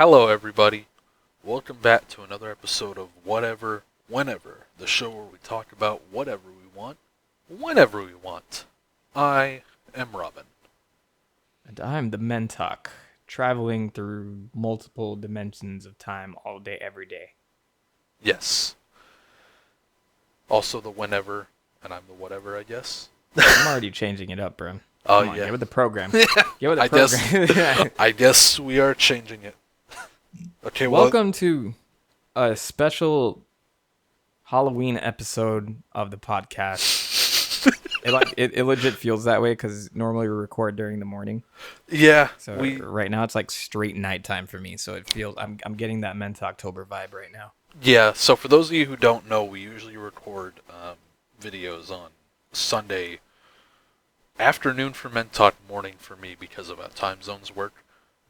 Hello, everybody. Welcome back to another episode of Whatever, Whenever, the show where we talk about whatever we want, whenever we want. I am Robin. And I'm the Mentok, traveling through multiple dimensions of time all day, every day. Yes. Also the whenever, and I'm the whatever, I guess. I'm already changing it up, bro. Oh, Come on, yeah. get with the program. Get with the program. I guess we are changing it. Okay, well, Welcome to a special Halloween episode of the podcast. It legit feels that way because normally we record during the morning. yeah, So right now it's like straight nighttime for me. So it feels I'm getting that October vibe right now. Yeah, so for those of you who don't know, we usually record videos on Sunday afternoon for Mentok, morning for me because of how time zones work.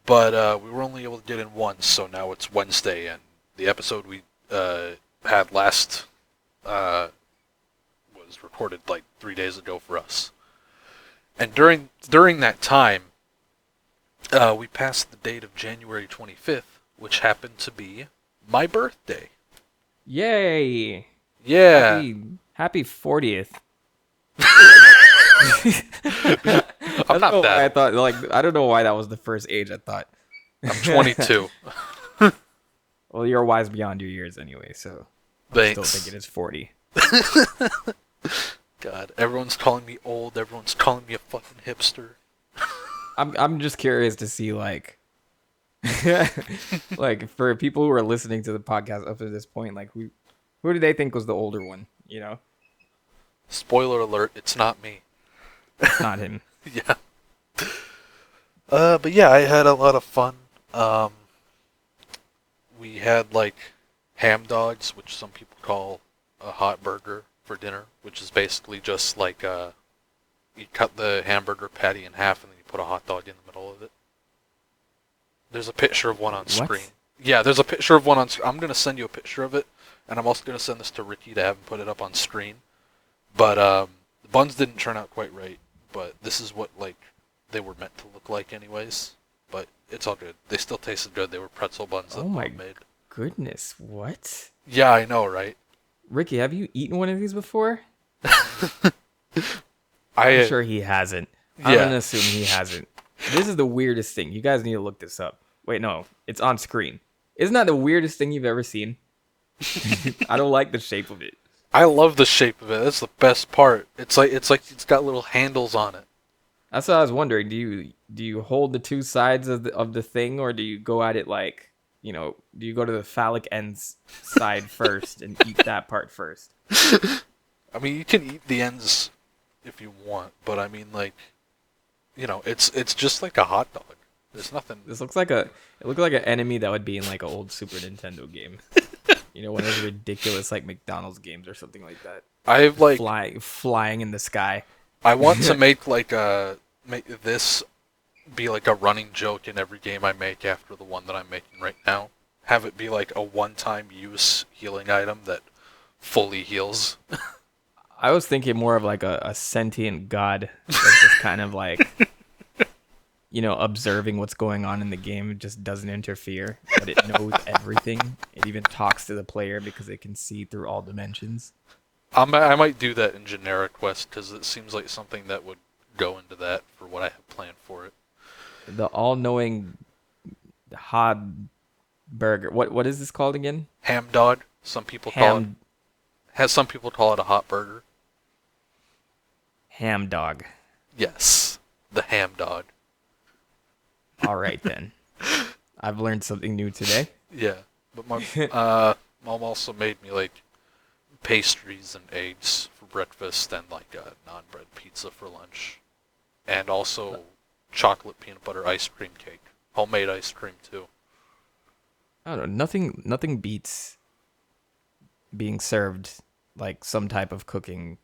But we were only able to get in once, so now it's Wednesday, and the episode we had last was recorded like 3 days ago for us. And during that time, we passed the date of January 25th, which happened to be my birthday. Yay! Yeah. Happy 40th. I'm not that. I thought I don't know why that was the first age I thought. I'm 22. Well, you're wise beyond your years anyway, so I still think it is 40. God, everyone's calling me old. Everyone's calling me a fucking hipster. I'm just curious to see like for people who are listening to the podcast up to this point, like who do they think was the older one? You know, Spoiler alert: it's not me. it's not him. Yeah. But yeah, I had a lot of fun. We had like ham dogs, which some people call a hot burger for dinner, which is basically just like you cut the hamburger patty in half and then you put a hot dog in the middle of it. There's a picture of one on screen. Yeah, there's a picture of one on screen. I'm going to send you a picture of it, and I'm also going to send this to Ricky to have him put it up on screen. But the buns didn't turn out quite right, but this is what like they were meant to look like anyways. But it's all good. They still tasted good. They were pretzel buns that Mom made. Goodness, what? Yeah, I know, right? Ricky, have you eaten one of these before? I'm sure he hasn't. I'm going to assume he hasn't. This is the weirdest thing. You guys need to look this up. Wait, no. It's on screen. Isn't that the weirdest thing you've ever seen? I don't like the shape of it. I love the shape of it. That's the best part. It's like it's got little handles on it. That's what I was wondering. Do you hold the two sides of the thing, or do you go at it like, you know, do you go to the phallic ends side first and eat that part first? I mean, you can eat the ends if you want, but I mean, like, you know, it's just like a hot dog. There's nothing. It looks like an enemy that would be in like an old Super Nintendo game. You know, one of those ridiculous like McDonald's games or something like that. I've like flying in the sky. I want to make this be like a running joke in every game I make after the one that I'm making right now. Have it be like a one-time use healing item that fully heals. I was thinking more of like a sentient god that's just kind of like, you know, observing what's going on in the game. It just doesn't interfere, but it knows everything. It even talks to the player because it can see through all dimensions. I might do that in generic quest because it seems like something that would go into that for what I have planned for it. The all-knowing hot burger. What is this called again? Ham dog. Some people call it a hot burger. Ham dog. Yes, the ham dog. All right then. I've learned something new today. Yeah, but my mom also made me like pastries and eggs for breakfast and like a non-bread pizza for lunch, and also chocolate peanut butter ice cream cake, homemade ice cream too. I don't know. Nothing beats being served like some type of cooking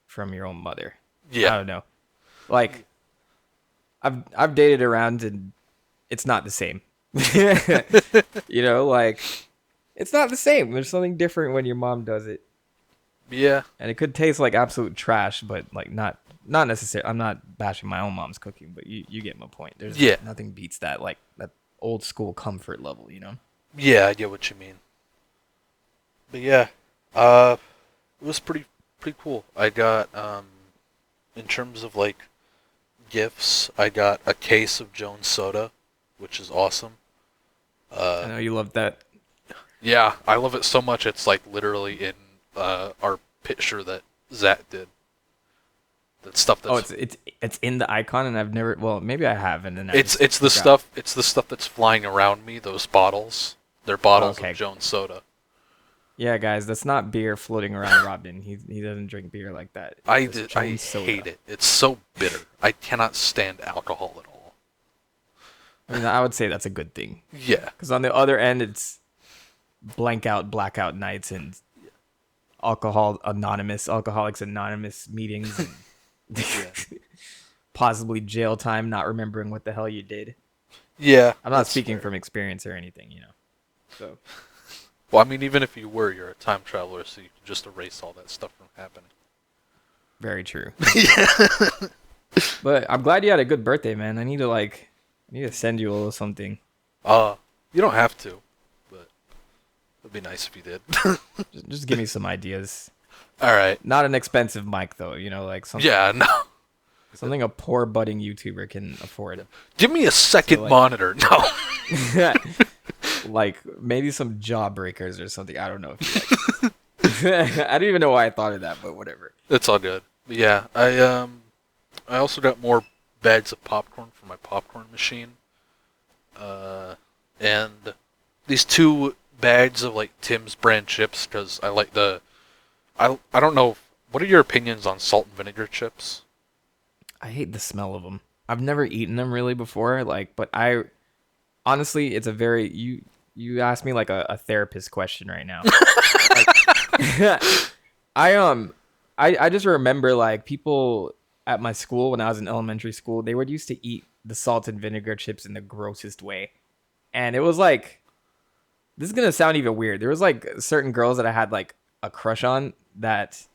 from your own mother. Yeah. I don't know. Like I've dated around and it's not the same. You know, like it's not the same. There's something different when your mom does it. Yeah. And it could taste like absolute trash, but like not necessarily. I'm not bashing my own mom's cooking, but you get my point. There's nothing beats that like that old school comfort level, you know? Yeah, I get what you mean. But yeah, it was pretty cool. I got in terms of like gifts, I got a case of Jones soda, which is awesome. I Uh, know you love that. yeah, I love it so much. It's like literally in our picture that Zach did. That stuff Oh, that's it's in the icon, and I've never. Well, maybe I have, and then I it's just it's the forgot. stuff it's the stuff that's flying around me. Those bottles, they're bottles of Okay. Jones soda. Yeah, guys, that's not beer floating around Robin. He doesn't drink beer like that. It's I just did, I Jones hate soda. it. It's so bitter. I cannot stand alcohol at all. I mean, I would say that's a good thing. Yeah, Because on the other end, it's blackout nights and alcoholics anonymous meetings and yeah, possibly jail time, not remembering what the hell you did. yeah. I'm not That's speaking fair. from experience or anything, you know. So Well, I mean, even if you were, you're a time traveler, so you can just erase all that stuff from happening. very true. But I'm glad you had a good birthday, man. I need to send you a little something. Uh, you don't have to, but it'd be nice if you did. Just give me some ideas. All right. Not an expensive mic though, you know, like Yeah, no. something a poor budding YouTuber can afford. Give me a second like- monitor. No. Like maybe some jawbreakers or something. I don't know if you like. I don't even know why I thought of that, but whatever. It's all good. But yeah, I also got more bags of popcorn for my popcorn machine. And these two bags of like Tim's brand chips because I like I don't know. What are your opinions on salt and vinegar chips? I hate the smell of them. I've never eaten them really before, like, but I honestly, it's a very you asked me like a therapist question right now. Like, I just remember like people at my school when I was in elementary school, they would used to eat the salt and vinegar chips in the grossest way. And it was like this is gonna sound even weird. There was like certain girls that I had like a crush on that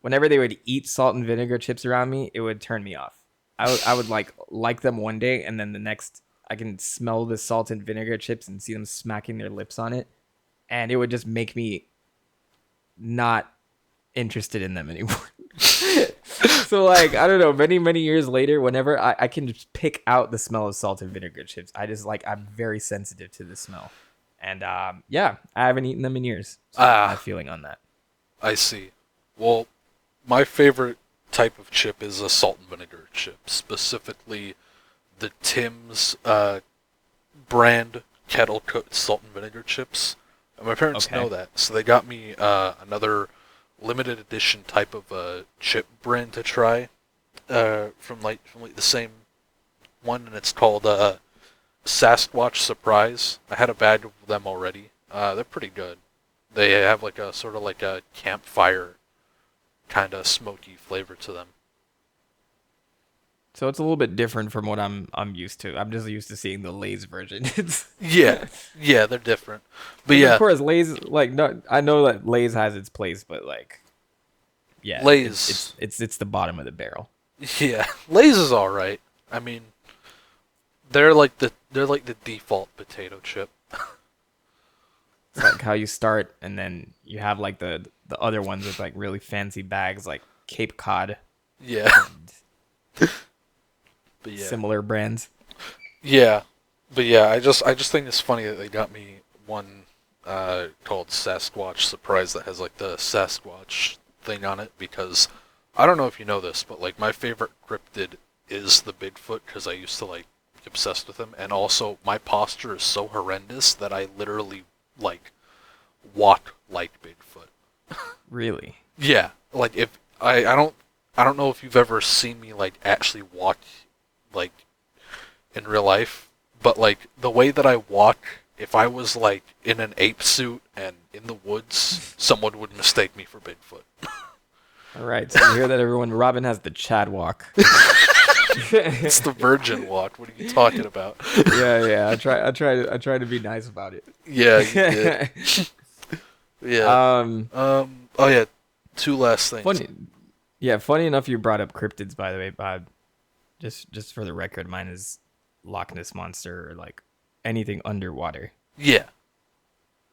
whenever they would eat salt and vinegar chips around me, it would turn me off. I would like them one day and then the next I can smell the salt and vinegar chips and see them smacking their lips on it. And it would just make me not interested in them anymore. So like, I don't know, many years later, whenever I can just pick out the smell of salt and vinegar chips, I'm very sensitive to the smell. And yeah, I haven't eaten them in years. So my feeling on that. I see. Well, my favorite type of chip is a salt and vinegar chip, specifically the Tim's brand kettle cooked salt and vinegar chips. And my parents Okay. know that, so they got me another limited edition type of chip brand to try from the same one, and it's called Sasquatch Surprise. I had a bag of them already. They're pretty good. They have like a sort of like a campfire kind of smoky flavor to them. So it's a little bit different from what I'm used to. I'm just used to seeing the Lay's version. Yeah, yeah, they're different. But Like, yeah, of course, Lay's like no. I know that Lay's has its place, but like, yeah, Lay's, it's the bottom of the barrel. yeah, Lay's is all right. I mean, they're like the default potato chip. It's like how you start, and then you have like the other ones with like really fancy bags, like Cape Cod Yeah, and but yeah, similar brands. yeah, but yeah. I just think it's funny that they got me one called Sasquatch Surprise that has like the Sasquatch thing on it because I don't know if you know this, but like my favorite cryptid is the Bigfoot because I used to like be obsessed with him, and also my posture is so horrendous that I literally like walk like Bigfoot. Really? Yeah, like if I don't know if you've ever seen me like actually walk like in real life, but like the way that I walk, if I was like in an ape suit and in the woods, someone would mistake me for Bigfoot. All right. So you hear that, everyone? Robin has the Chad walk. It's the virgin walk. What are you talking about? Yeah. I try to be nice about it. Yeah, you did. Yeah. Oh yeah. Two last things. Funny. Yeah, funny enough you brought up cryptids, by the way. Just for the record, mine is Loch Ness Monster or like anything underwater Yeah.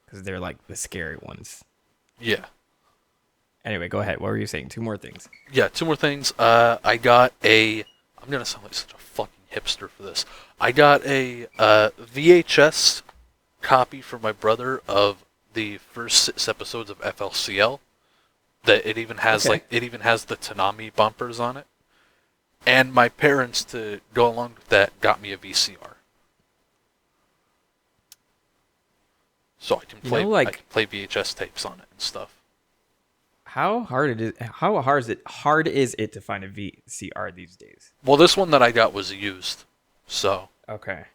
because they're like the scary ones. Yeah. Anyway, go ahead. What were you saying? Two more things. Yeah, two more things. I got a. I'm gonna sound like such a fucking hipster for this. I got a VHS copy for my brother of the first 6 episodes of FLCL. That it even has Okay. it even has the Tanami bumpers on it. And my parents, to go along with that, got me a VCR. So I can You play know, I like can play VHS tapes on it and stuff. how hard is it to find a VCR these days? Well, this one that I got was used. So, Okay.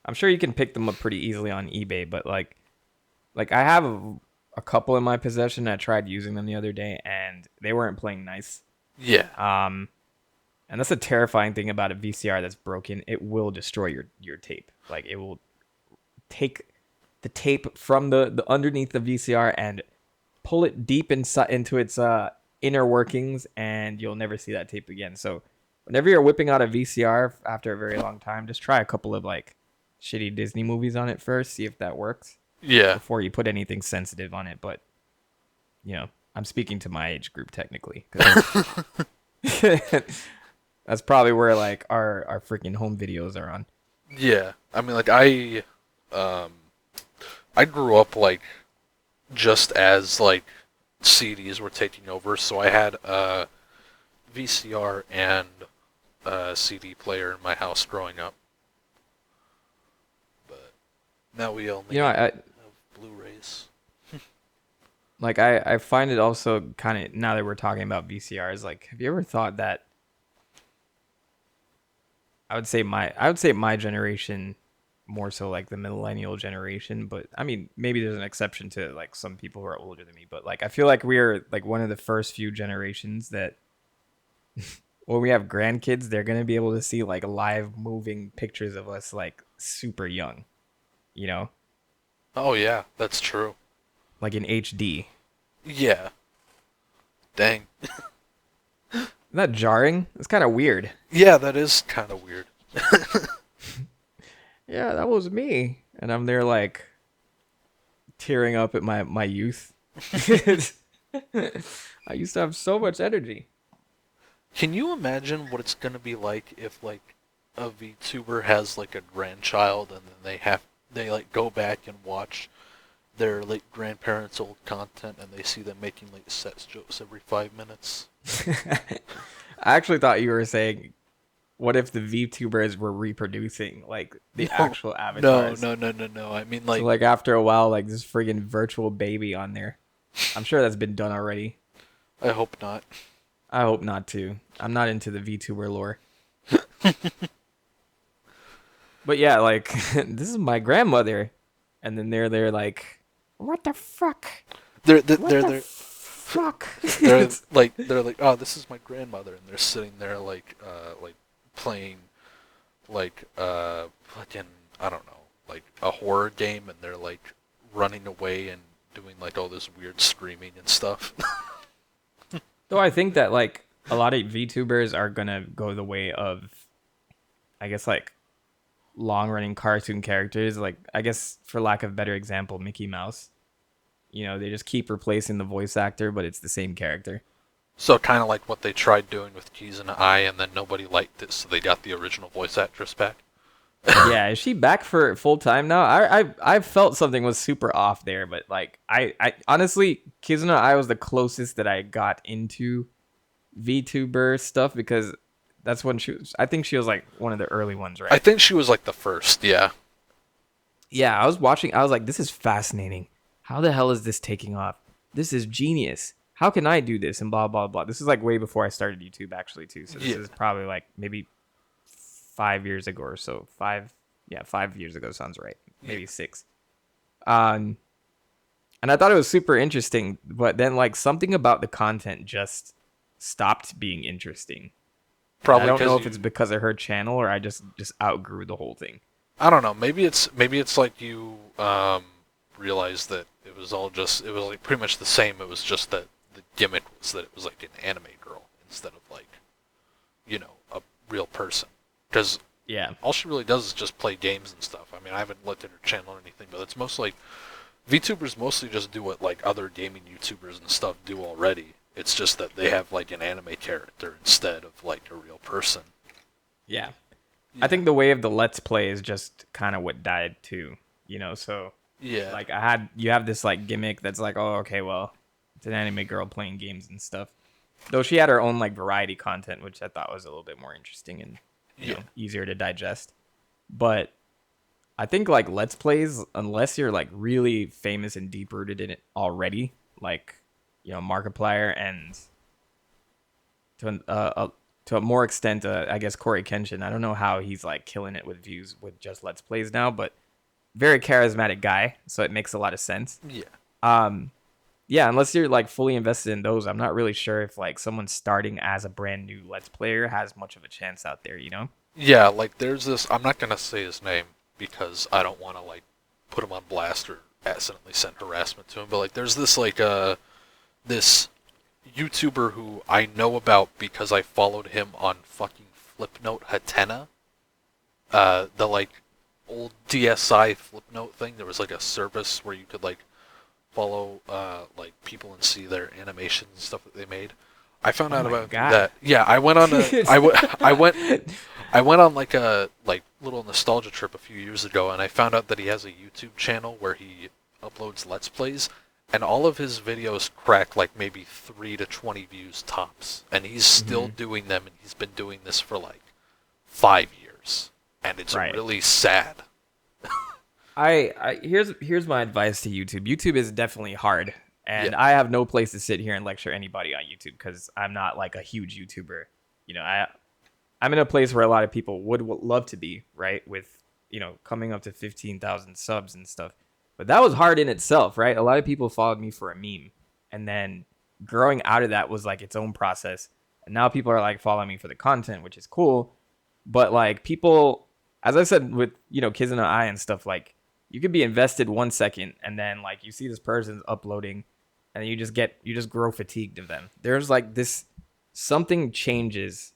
I'm sure you can pick them up pretty easily on eBay, but like I have a couple in my possession. I tried using them the other day and they weren't playing nice. yeah. And that's a terrifying thing about a VCR that's broken. It will destroy your tape. Like it will take the tape from the underneath the VCR and pull it deep inside into its inner workings, and you'll never see that tape again. So whenever you're whipping out a VCR after a very long time, just try a couple of like shitty Disney movies on it first, see if that works Yeah. before you put anything sensitive on it. But you know, I'm speaking to my age group technically, 'cause that's probably where like our freaking home videos are on. Yeah. I mean, like um I grew up like just as like CDs were taking over, so I had a VCR and a CD player in my house growing up. But now we only You know, I have Blu-rays. like I find it also kind of, now that we're talking about VCRs, like have you ever thought that I would say my generation more so like the millennial generation, but I mean maybe there's an exception to like some people who are older than me, but like I feel like we're like one of the first few generations that when we have grandkids, they're going to be able to see like live moving pictures of us like super young, you know, Oh yeah, that's true. like in HD. Yeah. Dang. Isn't that jarring? It's kind of weird. Yeah, that is kind of weird. Yeah, that was me. And I'm there like tearing up at my youth. I used to have so much energy. Can you imagine what it's gonna be like if like a VTuber has like a grandchild and then they like go back and watch their like grandparents' old content and they see them making like sex jokes every 5 minutes? I actually thought you were saying, what if the VTubers were reproducing like the No, actual no, avatars? no. I mean So like after a while, like this friggin' virtual baby on there. I'm sure that's been done already. I hope not. I hope not too. I'm not into the VTuber lore. But yeah, like this is my grandmother, and then they're like, what the fuck? They're What they're the they're fuck? they're like, oh, this is my grandmother, and they're sitting there like playing like fucking, I don't know, like a horror game, and they're like running away and doing like all this weird screaming and stuff. Though I think that like a lot of VTubers are gonna go the way of, I guess, like long running cartoon characters. Like I guess for lack of a better example, Mickey Mouse. You know, they just keep replacing the voice actor, but it's the same character. So kind of like what they tried doing with Keys and I, and then nobody liked it, so they got the original voice actress back. Yeah, is she back for full time now? I felt something was super off there, but like I honestly, Kizuna I was the closest that I got into VTuber stuff because that's when I think she was like one of the early ones, I right? think she was like the first, yeah. Yeah, I was watching, I was like, this is fascinating. How the hell is this taking off? This is genius. How can I do this? And blah blah blah. This is like way before I started YouTube actually too. So this Yeah. is probably like maybe 5 years ago or so. 5 years ago sounds right. Maybe 6. And I thought it was super interesting, but then like something about the content just stopped being interesting. And I Probably don't know because if it's because of her channel or I just outgrew the whole thing. I don't know. Maybe it's like you realized that it was like pretty much the same. It was just that the gimmick was that it was like an anime girl instead of like, a real person. Because Yeah. All she really does is just play games and stuff. I mean, I haven't looked at her channel or anything, but it's mostly VTubers mostly just do what like other gaming YouTubers and stuff do already. It's just that they have like an anime character instead of like a real person. Yeah. Yeah. I think the way of the Let's Play is just kind of what died too, so Yeah. like you have this like gimmick that's like, oh, okay, well, it's an anime girl playing games and stuff. Though she had her own like variety content, which I thought was a little bit more interesting and easier to digest. But I think like Let's Plays, unless you're like really famous and deep rooted in it already, like Markiplier and to a more extent, I guess Corey Kenshin. I don't know how he's like killing it with views with just Let's Plays now, but very charismatic guy, so it makes a lot of sense. Yeah. Yeah, unless you're like fully invested in those, I'm not really sure if like someone starting as a brand new Let's Player has much of a chance out there, Yeah, like there's this. I'm not gonna say his name because I don't want to like put him on blast or accidentally send harassment to him. But like, there's this like this YouTuber who I know about because I followed him on fucking Flipnote Hatena. The like old DSi Flipnote thing. There was like a service where you could like follow like people and see their animations and stuff that they made. I found out about that. Yeah, I went on a I went on like a little nostalgia trip a few years ago, and I found out that he has a YouTube channel where he uploads Let's Plays, and all of his videos crack like maybe 3 to 20 views tops, and he's still doing them, and he's been doing this for like 5 years, and it's really sad. Here's my advice to YouTube. YouTube is definitely hard, and I have no place to sit here and lecture anybody on YouTube because I'm not like a huge YouTuber. I'm in a place where a lot of people would love to be, right? With coming up to 15,000 subs and stuff. But that was hard in itself, right? A lot of people followed me for a meme, and then growing out of that was like its own process. And now people are like following me for the content, which is cool. But like people, as I said with Kids in the Eye and stuff, like you could be invested 1 second, and then like you see this person's uploading, and you just grow fatigued of them. There's like this something changes,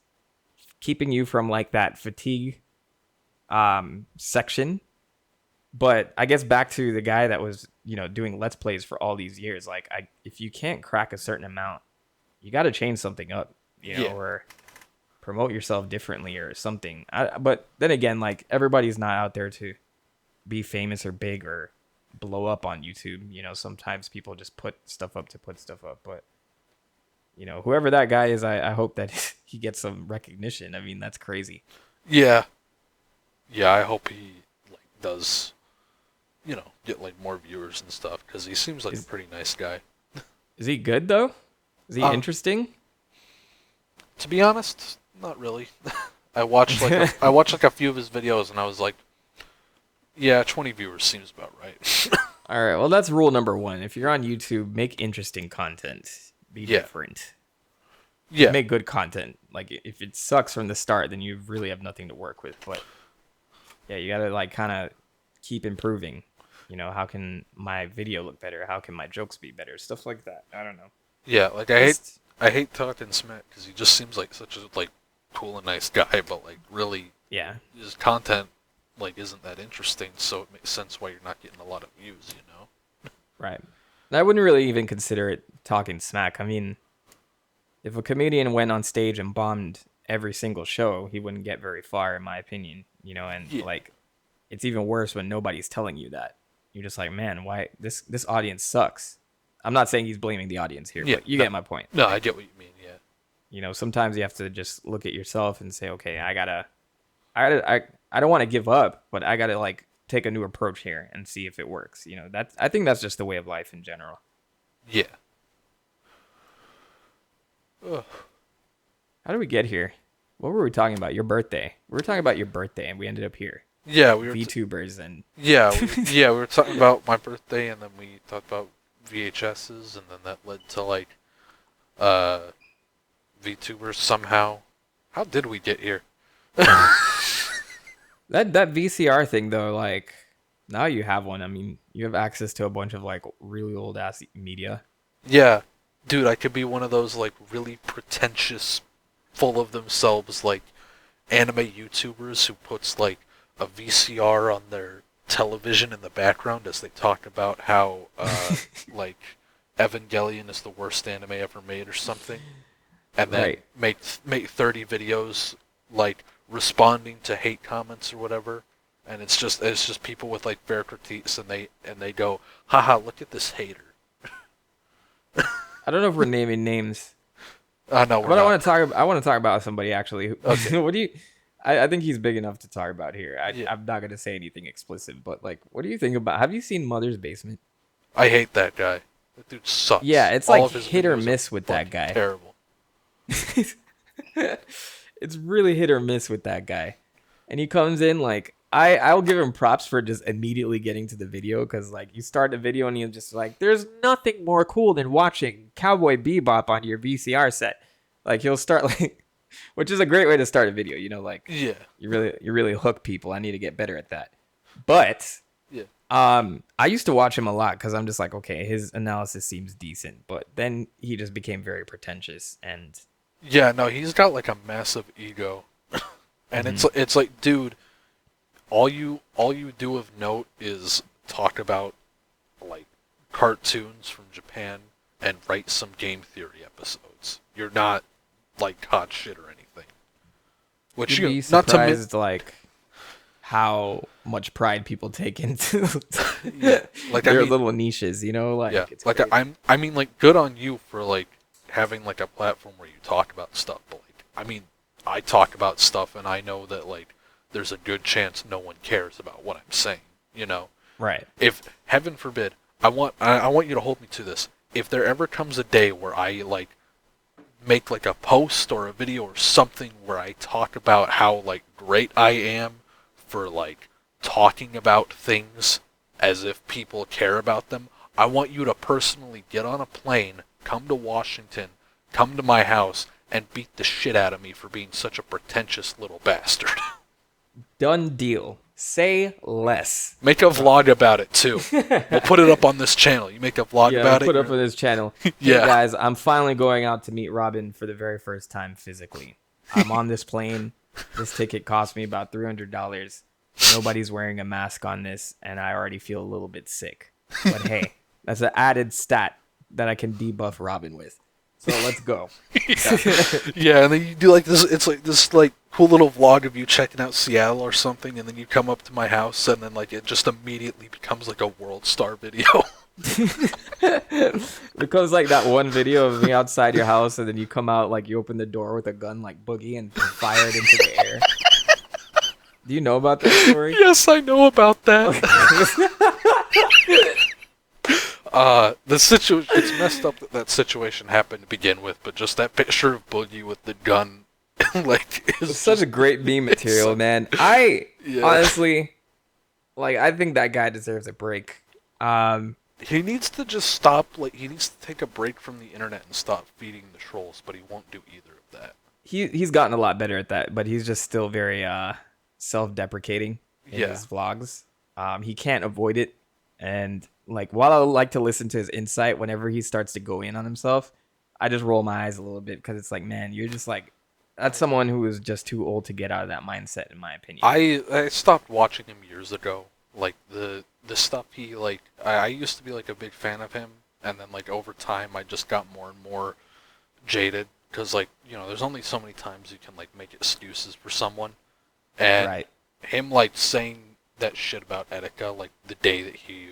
keeping you from like that fatigue section. But I guess back to the guy that was doing Let's Plays for all these years, like if you can't crack a certain amount, you got to change something up, or promote yourself differently or something. But then again, like everybody's not out there to be famous or big or blow up on YouTube. Sometimes people just put stuff up to put stuff up. But whoever that guy is, I hope that he gets some recognition. I mean, that's crazy. Yeah, I hope he like does, get like more viewers and stuff, because he seems like a pretty nice guy. Is he good though? Is he interesting? To be honest, not really. I watched like a few of his videos, and I was like, yeah, 20 viewers seems about right. All right, well that's rule number 1. If you're on YouTube, make interesting content. Be different. Yeah. Make good content. Like if it sucks from the start, then you really have nothing to work with. But yeah, you gotta like kind of keep improving. How can my video look better? How can my jokes be better? Stuff like that. I don't know. Yeah, like I hate talking smack because he just seems like such a like cool and nice guy, but like really, his content like isn't that interesting. So it makes sense why you're not getting a lot of views. Right. I wouldn't really even consider it talking smack. I mean, if a comedian went on stage and bombed every single show, he wouldn't get very far, in my opinion. And like, it's even worse when nobody's telling you that. You're just like, man, why this audience sucks. I'm not saying he's blaming the audience here, but you get my point. No, I get what you mean. Yeah. Sometimes you have to just look at yourself and say, okay, I don't want to give up, but I gotta like take a new approach here and see if it works. I think that's just the way of life in general. Yeah. Ugh. How did we get here? What were we talking about? Your birthday. We were talking about your birthday, and we ended up here. Yeah, we were VTubers and we were talking about my birthday, and then we talked about VHSs, and then that led to like VTubers somehow. How did we get here? That VCR thing though, like now you have one. I mean, you have access to a bunch of like really old ass media. Yeah, dude, I could be one of those like really pretentious, full of themselves like anime YouTubers who puts like a VCR on their television in the background as they talk about how like Evangelion is the worst anime ever made or something, and then Right. make 30 videos like responding to hate comments or whatever, and it's just people with like fair critiques, and they go, haha, look at this hater. I don't know if we're naming names, No, we're but not. I want to talk about somebody actually. Okay. What do you? I think he's big enough to talk about here. Yeah, I'm not gonna say anything explicit, but like, what do you think about? Have you seen Mother's Basement? I hate that guy. That dude sucks. Yeah, it's All like of his hit or videos are miss with that fucking guy. terrible. It's really hit or miss with that guy. And he comes in like I'll give him props for just immediately getting to the video, because like you start the video and you're just like, there's nothing more cool than watching Cowboy Bebop on your VCR set. Like he'll start like, which is a great way to start a video, like Yeah, you really hook people. I need to get better at that. But yeah. I used to watch him a lot because I'm just like, okay, his analysis seems decent, but then he just became very pretentious and Yeah, no, he's got like a massive ego. And it's like, dude, all you do of note is talk about like cartoons from Japan and write some game theory episodes. You're not like hot shit or anything. Which you'd be not to surprised like how much pride people take into yeah, like their I mean, little niches, like yeah, it's like crazy. I mean, like, good on you for like having like a platform where you talk about stuff. But like, I mean, I talk about stuff, and I know that like there's a good chance no one cares about what I'm saying. Right. If heaven forbid, I want you to hold me to this. If there ever comes a day where I like make like a post or a video or something where I talk about how like great I am for like talking about things as if people care about them, I want you to personally get on a plane, come to Washington, come to my house, and beat the shit out of me for being such a pretentious little bastard. Done deal. Say less. Make a vlog about it too. We'll put it up on this channel. You make a vlog Yeah, about put it. up on this channel. Yeah. Hey guys, I'm finally going out to meet Robin for the very first time physically. I'm on this plane. This ticket cost me about $300. Nobody's wearing a mask on this, and I already feel a little bit sick. But hey, that's an added stat that I can debuff Robin with. So let's go. Yeah, and then you do like this. It's like this like cool little vlog of you checking out Seattle or something, and then you come up to my house, and then like it just immediately becomes like a world star video. Becomes like that one video of me outside your house, and then you come out like you open the door with a gun like Boogie and fire it into the air. Do you know about that story? Yes, I know about that. It's messed up that that situation happened to begin with, but just that picture of Boogie with the gun, like, is It's such a great meme material, so- man. Yeah. Honestly, like, I think that guy deserves a break. He needs to just stop. Like, he needs to take a break from the internet and stop feeding the trolls. But he won't do either of that. He's gotten a lot better at that, but he's just still very self-deprecating in Yeah. his vlogs. He can't avoid it, and like, while I like to listen to his insight, whenever he starts to go in on himself, I just roll my eyes a little bit, because it's like, man, you're just like, that's someone who is just too old to get out of that mindset, in my opinion. I stopped watching him years ago. Like the stuff he like. I used to be like a big fan of him, and then like over time I just got more and more jaded, because like there's only so many times you can like make excuses for someone, and Right. him like saying that shit about Etika like the day that he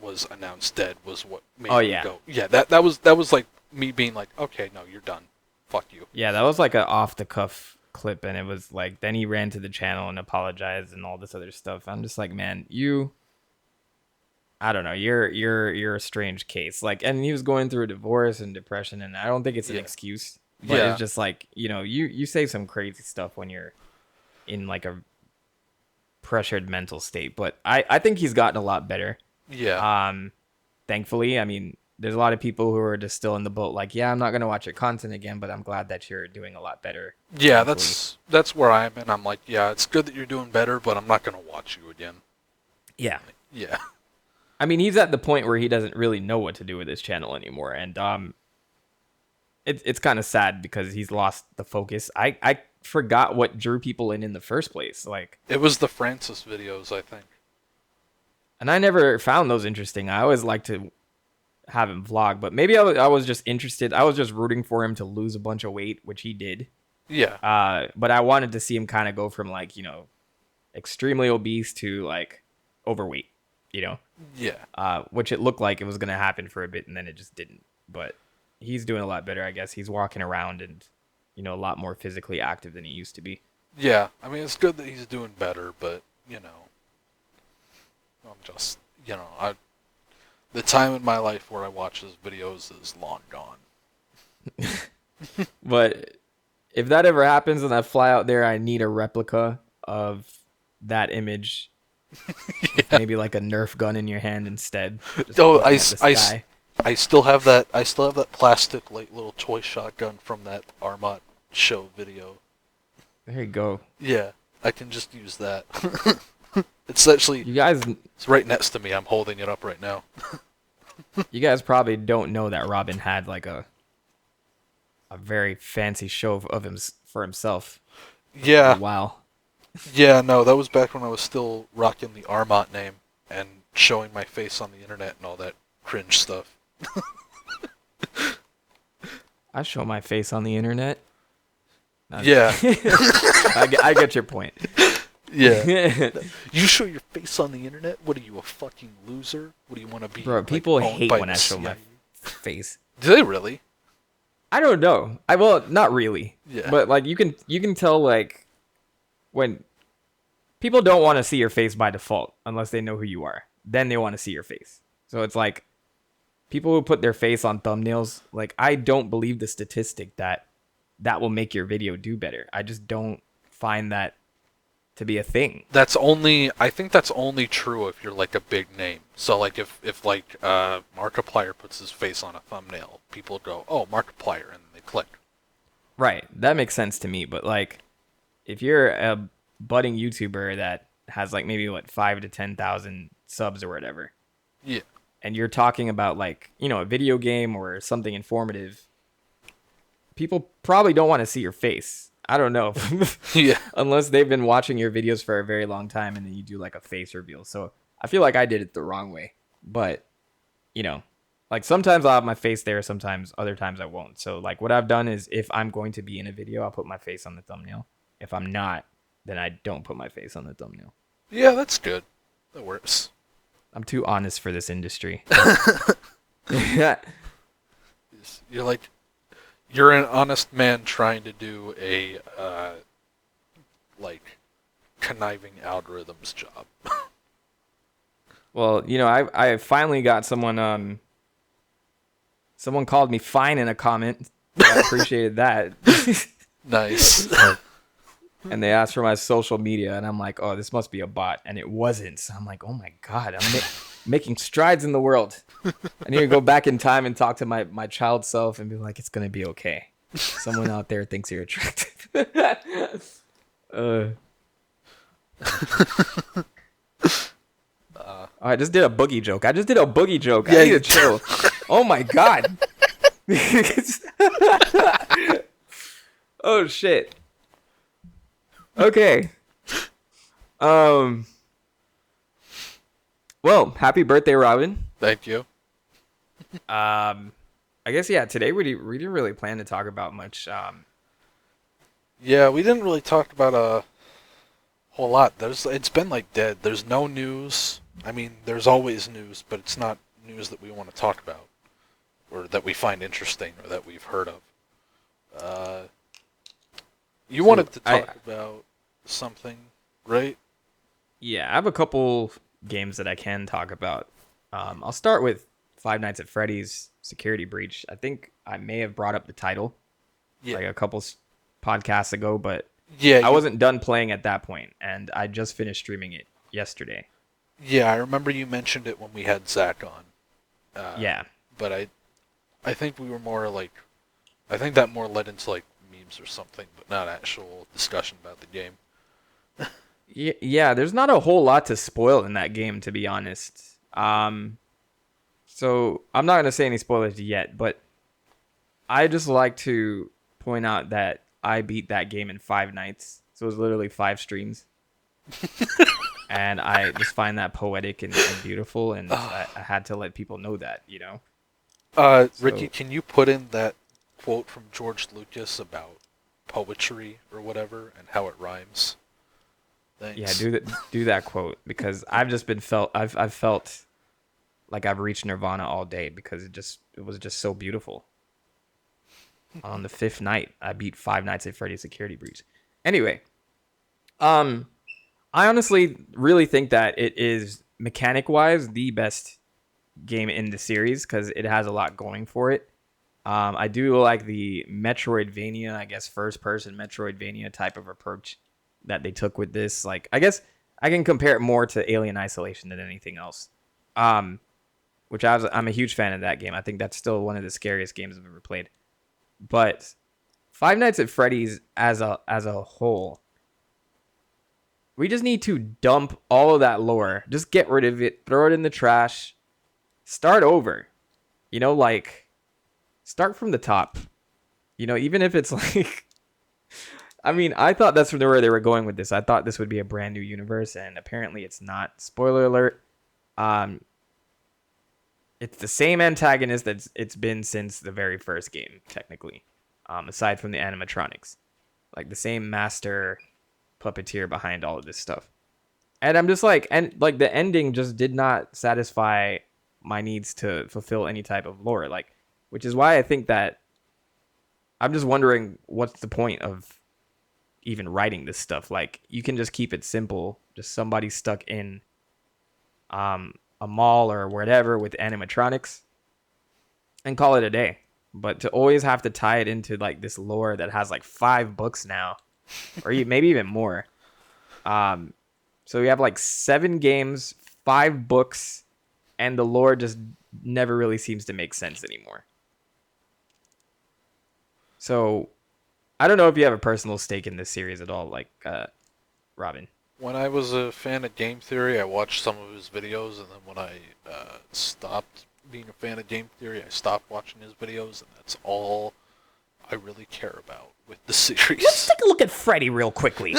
was announced dead was what made Oh, me yeah. go, yeah, that was like me being like, okay, no, you're done, fuck you. Yeah, that was like an off the cuff clip, and it was like, then he ran to the channel and apologized and all this other stuff. I'm just like, man, I don't know, you're a strange case. Like, and he was going through a divorce and depression, and I don't think it's an Yeah. excuse, but Yeah. it's just like, you say some crazy stuff when you're in like a pressured mental state. But I think he's gotten a lot better. Yeah. Thankfully. I mean, there's a lot of people who are just still in the boat, like, yeah, I'm not gonna watch your content again, but I'm glad that you're doing a lot better. Yeah, thankfully. that's where I'm at. I'm like, yeah, it's good that you're doing better, but I'm not gonna watch you again. Yeah. Yeah. I mean, he's at the point where he doesn't really know what to do with his channel anymore, and it's kind of sad because he's lost the focus. I forgot what drew people in the first place. Like, It was the Francis videos, I think. and I never found those interesting. I always liked to have him vlog, but maybe I was just interested. I was just rooting for him to lose a bunch of weight, which he did. Yeah. But I wanted to see him kind of go from like, extremely obese to like overweight, Yeah. which it looked like it was going to happen for a bit and then it just didn't. But he's doing a lot better, I guess. He's walking around and, a lot more physically active than he used to be. Yeah. I mean, it's good that he's doing better, but, I'm just, the time in my life where I watch his videos is long gone. But if that ever happens and I fly out there, I need a replica of that image. Yeah. Maybe like a Nerf gun in your hand instead. Just Oh, looking at the sky. I still have that. I still have that plastic, like, little toy shotgun from that Armot show video. There you go. Yeah, I can just use that. It's actually You guys it's right next to me. I'm holding it up right now. probably don't know that Robin had like a very fancy show of him for himself. Yeah. Wow. Yeah, no, that was back when I was still rocking the Armot name and showing my face on the internet and all that cringe stuff. I show my face on the internet. Yeah. I get your point. Yeah. You show your face on the internet? What are you, a fucking loser? What do you want to be? Bro, like, people owned hate by when I the show my CIA? face. Do they really? I don't know. Well, not really. Yeah. But like you can tell like when people don't want to see your face by default unless they know who you are. Then they want to see your face. So it's like people who put their face on thumbnails, like I don't believe the statistic that will make your video do better. I just don't find that to be a thing. I think that's only true if you're like a big name. So like if like Markiplier puts his face on a thumbnail, people go, "Oh, Markiplier," and they click. Right. That makes sense to me, but like if you're a budding YouTuber that has like maybe 5 to 10,000 subs or whatever. Yeah. And you're talking about like, a video game or something informative, people probably don't want to see your face. I don't know. Yeah. Unless they've been watching your videos for a very long time and then you do like a face reveal. So I feel like I did it the wrong way. But, like sometimes I'll have my face there, sometimes other times I won't. So like what I've done is if I'm going to be in a video, I'll put my face on the thumbnail. If I'm not, then I don't put my face on the thumbnail. Yeah, that's good. That works. I'm too honest for this industry. You're an honest man trying to do a like conniving algorithms job. Well, I finally got someone called me fine in a comment. I appreciated that. Nice. And they asked for my social media and I'm like, oh, this must be a bot. And it wasn't. So I'm like, oh my God, I'm making strides in the world. I need to go back in time and talk to my child self and be like, it's going to be okay. Someone out there thinks you're attractive. I just did a boogie joke. I Yeah, I need to chill. Oh my God. Oh shit. Okay. Well, happy birthday, Robin. Thank you. I guess today we didn't really plan to talk about much. Yeah, we didn't really talk about a whole lot. It's been like dead. There's no news. I mean, there's always news, but it's not news that we want to talk about or that we find interesting or that we've heard of. You wanted to talk about something, right? Yeah, I have a couple games that I can talk about. I'll start with Five Nights at Freddy's Security Breach. I think I may have brought up the title like a couple podcasts ago, but I wasn't done playing at that point, and I just finished streaming it yesterday. Yeah, I remember you mentioned it when we had Zach on. Yeah. But I think we were more like, I think that more led into like memes or something, but not actual discussion about the game. Yeah, there's not a whole lot to spoil in that game, to be honest. So I'm not going to say any spoilers yet, but I just like to point out that I beat that game in 5 nights. So it was literally 5 streams. And I just find that poetic and beautiful, and I had to let people know that, you know. Ricky, can you put in that quote from George Lucas about poetry or whatever and how it rhymes? Thanks. Yeah, do that quote, because I've felt like I've reached nirvana all day, because it was just so beautiful. On the 5th night, I beat 5 Nights at Freddy's Security Breach. Anyway, I honestly really think that it is mechanic-wise the best game in the series, because it has a lot going for it. I do like the Metroidvania, I guess, first-person Metroidvania type of approach that they took with this. Like, I guess I can compare it more to Alien Isolation than anything else. Which I'm a huge fan of that game. I think that's still one of the scariest games I've ever played. But 5 Nights at Freddy's as a whole, we just need to dump all of that lore. Just get rid of it, throw it in the trash, start over. You know, like, start from the top. You know, even if it's like, I mean, I thought that's where they were going with this. I thought this would be a brand new universe, and apparently it's not. Spoiler alert. It's the same antagonist that it's been since the very first game, technically, aside from the animatronics. Like, the same master puppeteer behind all of this stuff. And I'm just like, and like, the ending just did not satisfy my needs to fulfill any type of lore. Like, which is why I think that I'm just wondering, what's the point of even writing this stuff? Like, you can just keep it simple. Just somebody stuck in a mall or whatever with animatronics and call it a day. But to always have to tie it into like this lore that has like 5 books now, or maybe even more. So we have like 7 games, 5 books, and the lore just never really seems to make sense anymore. So I don't know if you have a personal stake in this series at all, like Robin. When I was a fan of game theory, I watched some of his videos, and then when I stopped being a fan of game theory, I stopped watching his videos, and that's all I really care about with the series. Let's take a look at Freddy real quickly.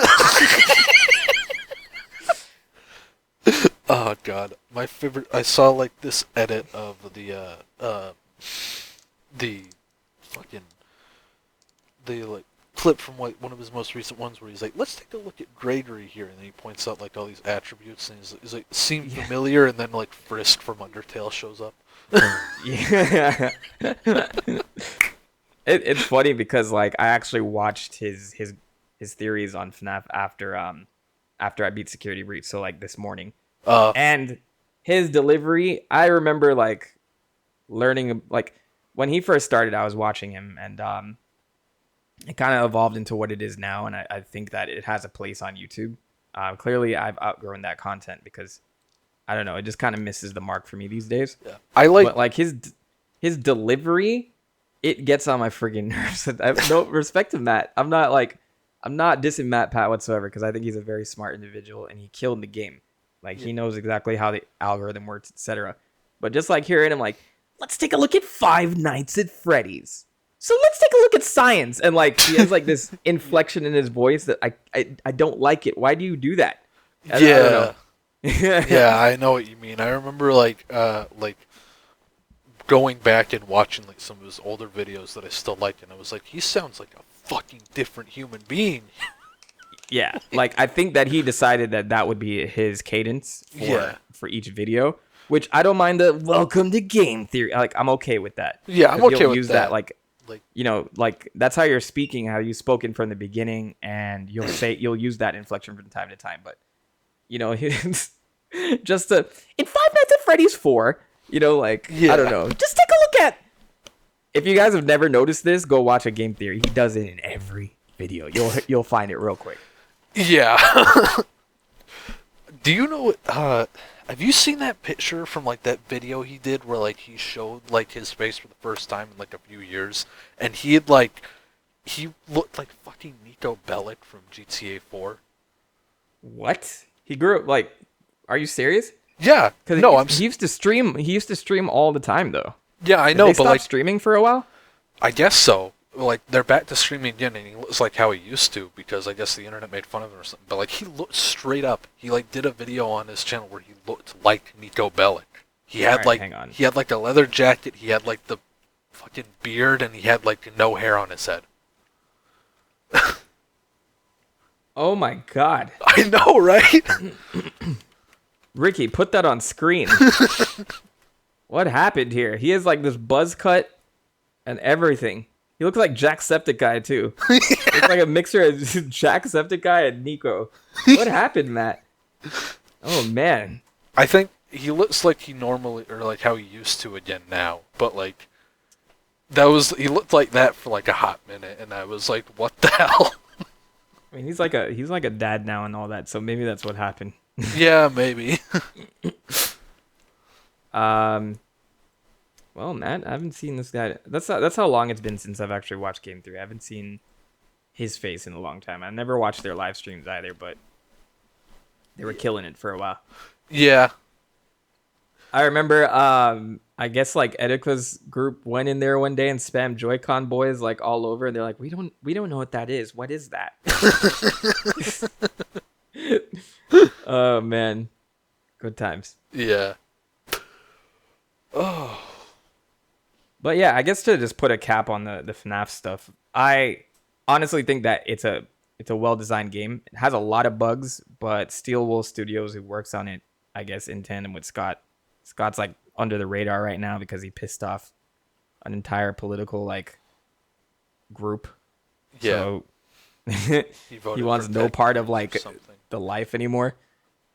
Oh god, my favorite. I saw like this edit of the fucking like clip from one of his most recent ones where he's like, let's take a look at Gregory here, and then he points out like all these attributes, and he's like, seem familiar, and then like Frisk from Undertale shows up. Yeah. It's funny because like I actually watched his theories on FNAF after I beat Security Breach, so like this morning. And his delivery, I remember like learning, like when he first started, I was watching him, and it kind of evolved into what it is now, and I think that it has a place on YouTube. Clearly, I've outgrown that content because, I don't know, it just kind of misses the mark for me these days. Yeah, I like... But like his delivery, it gets on my friggin' nerves. I have no respect to Matt. I'm not dissing Matt Pat whatsoever, because I think he's a very smart individual, and he killed the game. Like, he knows exactly how the algorithm works, etc. But just like hearing him like, let's take a look at 5 Nights at Freddy's. So let's take a look at science. And like, he has like this inflection in his voice that I don't like it. Why do you do that? I don't know. Yeah, I know what you mean. I remember like going back and watching like some of his older videos that I still like, and I was like, he sounds like a fucking different human being. Yeah, like I think that he decided that would be his cadence for each video, which I don't mind. The welcome to game theory, like I'm okay with that. Yeah, I'm okay with use that. Like you know, like that's how you're speaking, how you've spoken from the beginning, and you'll use that inflection from time to time. But you know, it's just in 5 Nights at Freddy's 4, you know, like I don't know, just take a look at. If you guys have never noticed this, go watch a game theory. He does it in every video. You'll find it real quick. Yeah. Do you know what, have you seen that picture from like that video he did where like he showed like his face for the first time in like a few years, and he looked like fucking Nico Bellic from GTA 4? What? He grew up like, are you serious? Yeah. No, he used to stream all the time though. Yeah, I know, Did they but stop like streaming for a while? I guess so. like they're back to streaming again, and he looks like how he used to because I guess the internet made fun of him or something. But like he looked straight up. He like did a video on his channel where he looked like Nico Bellic. He had Alright, hang on. he had like a leather jacket. He had like the fucking beard, and he had like no hair on his head. Oh my god. I know, right? Ricky, put that on screen. What happened here? He has like this buzz cut and everything. He looks like Jacksepticeye too. It's like a mixture of Jacksepticeye and Nico. What happened, Matt? Oh man. I think he looks like he normally, or like how he used to again now. But like, he looked like that for like a hot minute, and I was like, what the hell? I mean, he's like a dad now and all that, so maybe that's what happened. Yeah, maybe. Well, Matt, I haven't seen this guy. That's how long it's been since I've actually watched Game 3. I haven't seen his face in a long time. I never watched their live streams either, but they were killing it for a while. Yeah. I remember, I guess like Edika's group went in there one day and spammed Joy-Con boys like all over, and they're like, we don't know what that is. What is that? Oh man, good times. Yeah. Oh. But yeah, I guess to just put a cap on the FNAF stuff, I honestly think that it's a well-designed game. It has a lot of bugs, but Steel Wool Studios, who works on it, I guess in tandem with Scott's like under the radar right now because he pissed off an entire political like group. Yeah. So He wants for no Ted part of Cruz or like something. the life anymore.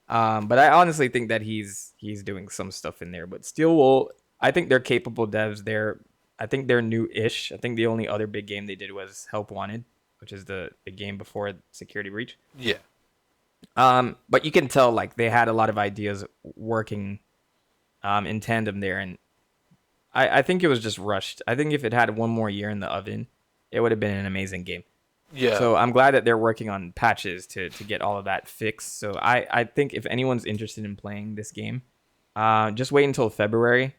But I honestly think that he's doing some stuff in there. But Steel Wool, I think they're capable devs. I think they're new-ish. I think the only other big game they did was Help Wanted, which is the game before Security Breach. Yeah. But you can tell like they had a lot of ideas working in tandem there, and I think it was just rushed. I think if it had one more year in the oven, it would have been an amazing game. Yeah. So I'm glad that they're working on patches to get all of that fixed. So I think if anyone's interested in playing this game, just wait until February,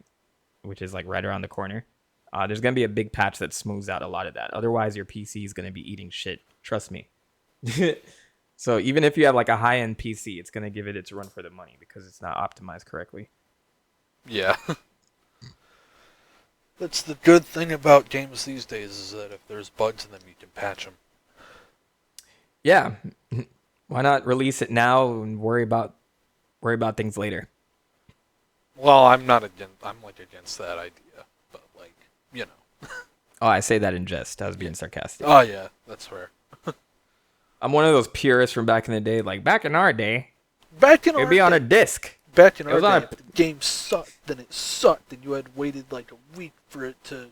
which is like right around the corner. There's going to be a big patch that smooths out a lot of that. Otherwise, your PC is going to be eating shit. Trust me. So even if you have like a high-end PC, it's going to give it its run for the money because it's not optimized correctly. Yeah. That's the good thing about games these days is that if there's bugs in them, you can patch them. Yeah. Why not release it now and worry about things later? Well, I'm like against that idea, but like, you know. Oh, I say that in jest. I was being sarcastic. Oh yeah, that's fair. I'm one of those purists from back in the day. Like back in our day, it'd be on a disc. Back in our was on day, if the game sucked, then it sucked, and you had waited like a week for it to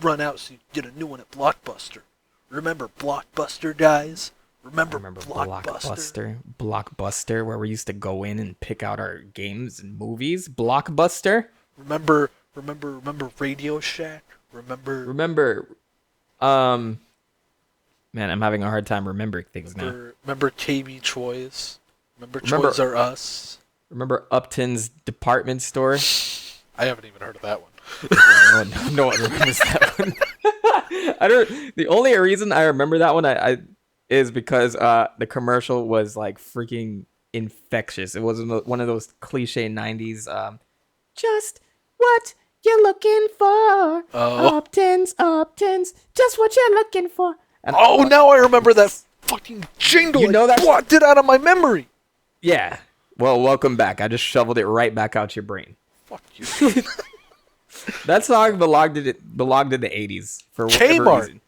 run out so you could get a new one at Blockbuster. Remember Blockbuster, guys? Remember Blockbuster? Blockbuster, where we used to go in and pick out our games and movies. Blockbuster. Remember Radio Shack? Remember. Man, I'm having a hard time remembering things now. Remember KB Choi's? Remember Choi's R Us? Remember Upton's department store? I haven't even heard of that one. No one remembers that one. The only reason I remember that one is because the commercial was like freaking infectious. It was one of those cliche 90s just what you're looking for. Upton's, just what you're looking for. And now I remember that fucking jingle. You know that? Blocked it out of my memory. Yeah. Well, welcome back. I just shoveled it right back out your brain. Fuck you. That song belonged to the 80s for whatever reason.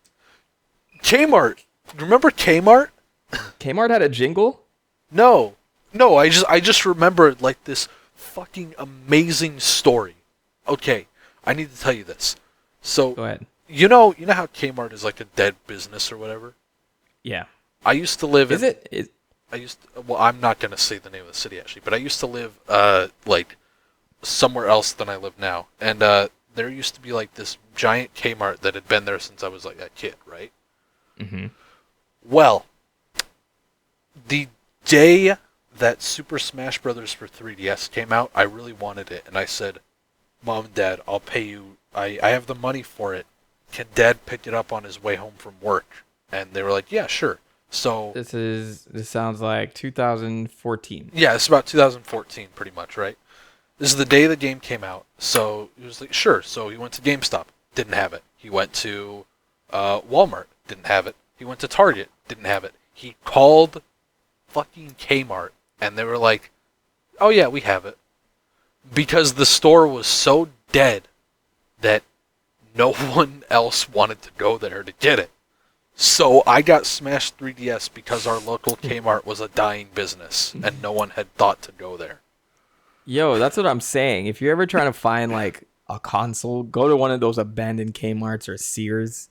Kmart. Remember Kmart? Kmart had a jingle? No, I just remembered like this fucking amazing story. Okay, I need to tell you this. So, go ahead. You know how Kmart is like a dead business or whatever? Yeah. I used to live Well, I'm not going to say the name of the city actually, but I used to live like somewhere else than I live now. And there used to be like this giant Kmart that had been there since I was like a kid, right? Mm-hmm. Well, the day that Super Smash Bros. For 3DS came out, I really wanted it, and I said, Mom and Dad, I'll pay you. I have the money for it. can Dad pick it up on his way home from work? And they were like, yeah, sure. So This sounds like 2014. yeah, it's about 2014, pretty much, right? This is the day the game came out. So he was like, sure. So he went to GameStop, didn't have it. He went to Walmart, didn't have it. He went to Target, didn't have it. He called fucking Kmart, and they were like, oh yeah, we have it. Because the store was so dead that no one else wanted to go there to get it. So I got Smash 3DS because our local Kmart was a dying business and no one had thought to go there. Yo, that's what I'm saying. If you're ever trying to find like a console, go to one of those abandoned Kmart's or Sears.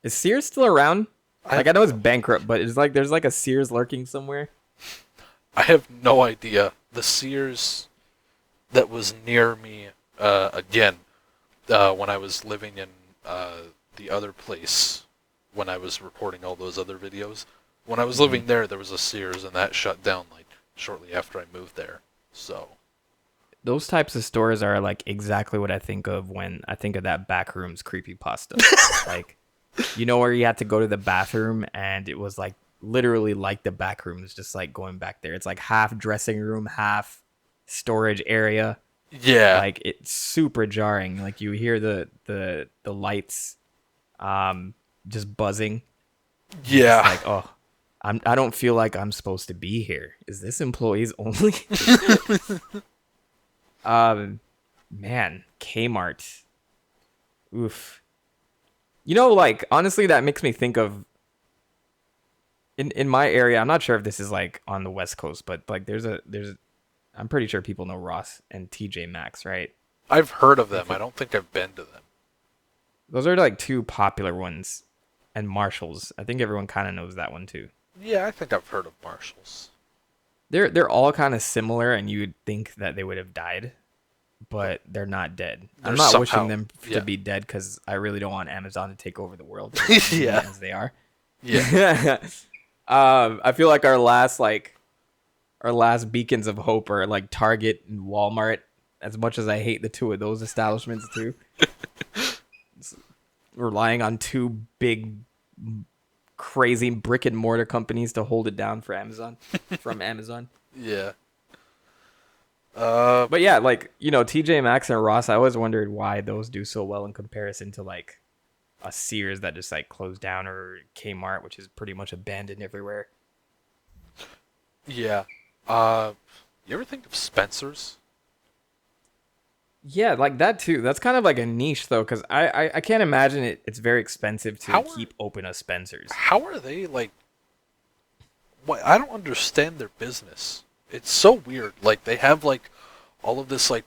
Is Sears still around? Like I know it's bankrupt, but it's like there's like a Sears lurking somewhere. I have no idea. The Sears that was near me, again, when I was living in the other place, when I was recording all those other videos, when I was living there was a Sears, and that shut down like shortly after I moved there. So Those types of stores are like exactly what I think of when I think of that Backrooms creepypasta. Like, you know, where you had to go to the bathroom and it was like literally like the Backrooms, just like going back there. It's like half dressing room, half storage area. yeah, Like it's super jarring. Like you hear the lights just buzzing. yeah. It's like, oh, I don't feel like I'm supposed to be here. Is this employees only? Man, Kmart. Oof. You know, like honestly, that makes me think of in my area. I'm not sure if this is like on the West Coast, but like there's I'm pretty sure people know Ross and TJ Maxx, right? I've heard of them. I don't think I've been to them. Those are like two popular ones. And Marshalls. I think everyone kind of knows that one too. Yeah, I think I've heard of Marshalls. They're all kind of similar, and you would think that they would have died, but they're not dead. I'm not wishing them to be dead because I really don't want Amazon to take over the world. Yeah, as they are. yeah. I feel like our last beacons of hope are like Target and Walmart. As much as I hate the two of those establishments too, relying on two big, crazy brick and mortar companies to hold it down for Amazon from Amazon. Yeah. But yeah, like, you know, TJ Maxx and Ross, I always wondered why those do so well in comparison to like a Sears that just like closed down, or Kmart, which is pretty much abandoned everywhere. Yeah. You ever think of Spencer's? Yeah, like that too. That's kind of like a niche though, because I can't imagine it's very expensive to keep open a Spencer's. How are they like? What, I don't understand their business. It's so weird. Like they have like all of this like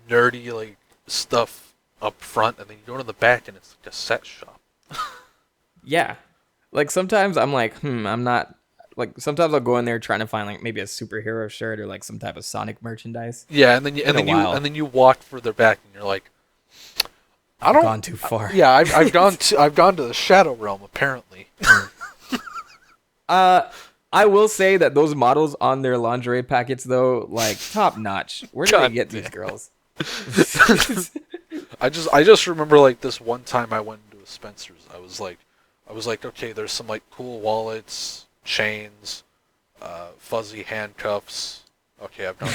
nerdy like stuff up front, and then you go to the back and it's like a set shop. Yeah, like sometimes I'm like, I'm not. Like sometimes I'll go in there trying to find like maybe a superhero shirt or like some type of Sonic merchandise. Yeah, and then you walk further back and you're like, I've gone too far. Yeah, I've gone to the Shadow Realm apparently. I will say that those models on their lingerie packets though, like top notch. Where do they get these girls? I just remember like this one time I went into a Spencer's. I was like, okay, there's some like cool wallets, chains, fuzzy handcuffs. Okay, I've done.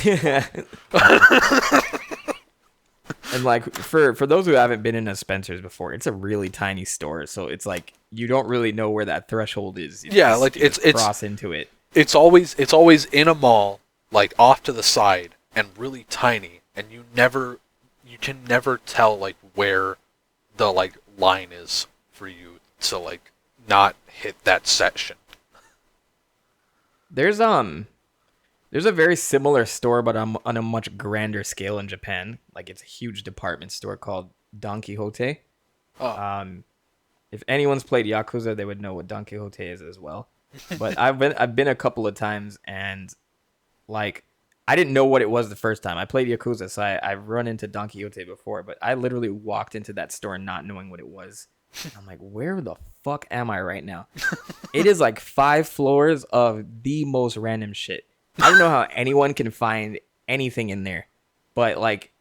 And like for those who haven't been in a Spencer's before, it's a really tiny store, so it's like you don't really know where that threshold is. It's cross into it. It's always in a mall, like off to the side and really tiny, and you can never tell like where the like line is for you to like not hit that section. There's a very similar store, but on a much grander scale in Japan. Like it's a huge department store called Don Quixote. Oh. If anyone's played Yakuza, they would know what Don Quixote is as well. But I've been a couple of times, and like I didn't know what it was the first time. I played Yakuza, so I've run into Don Quixote before, but I literally walked into that store not knowing what it was. I'm like, where the fuck am I right now? It is like 5 floors of the most random shit. I don't know how anyone can find anything in there, but like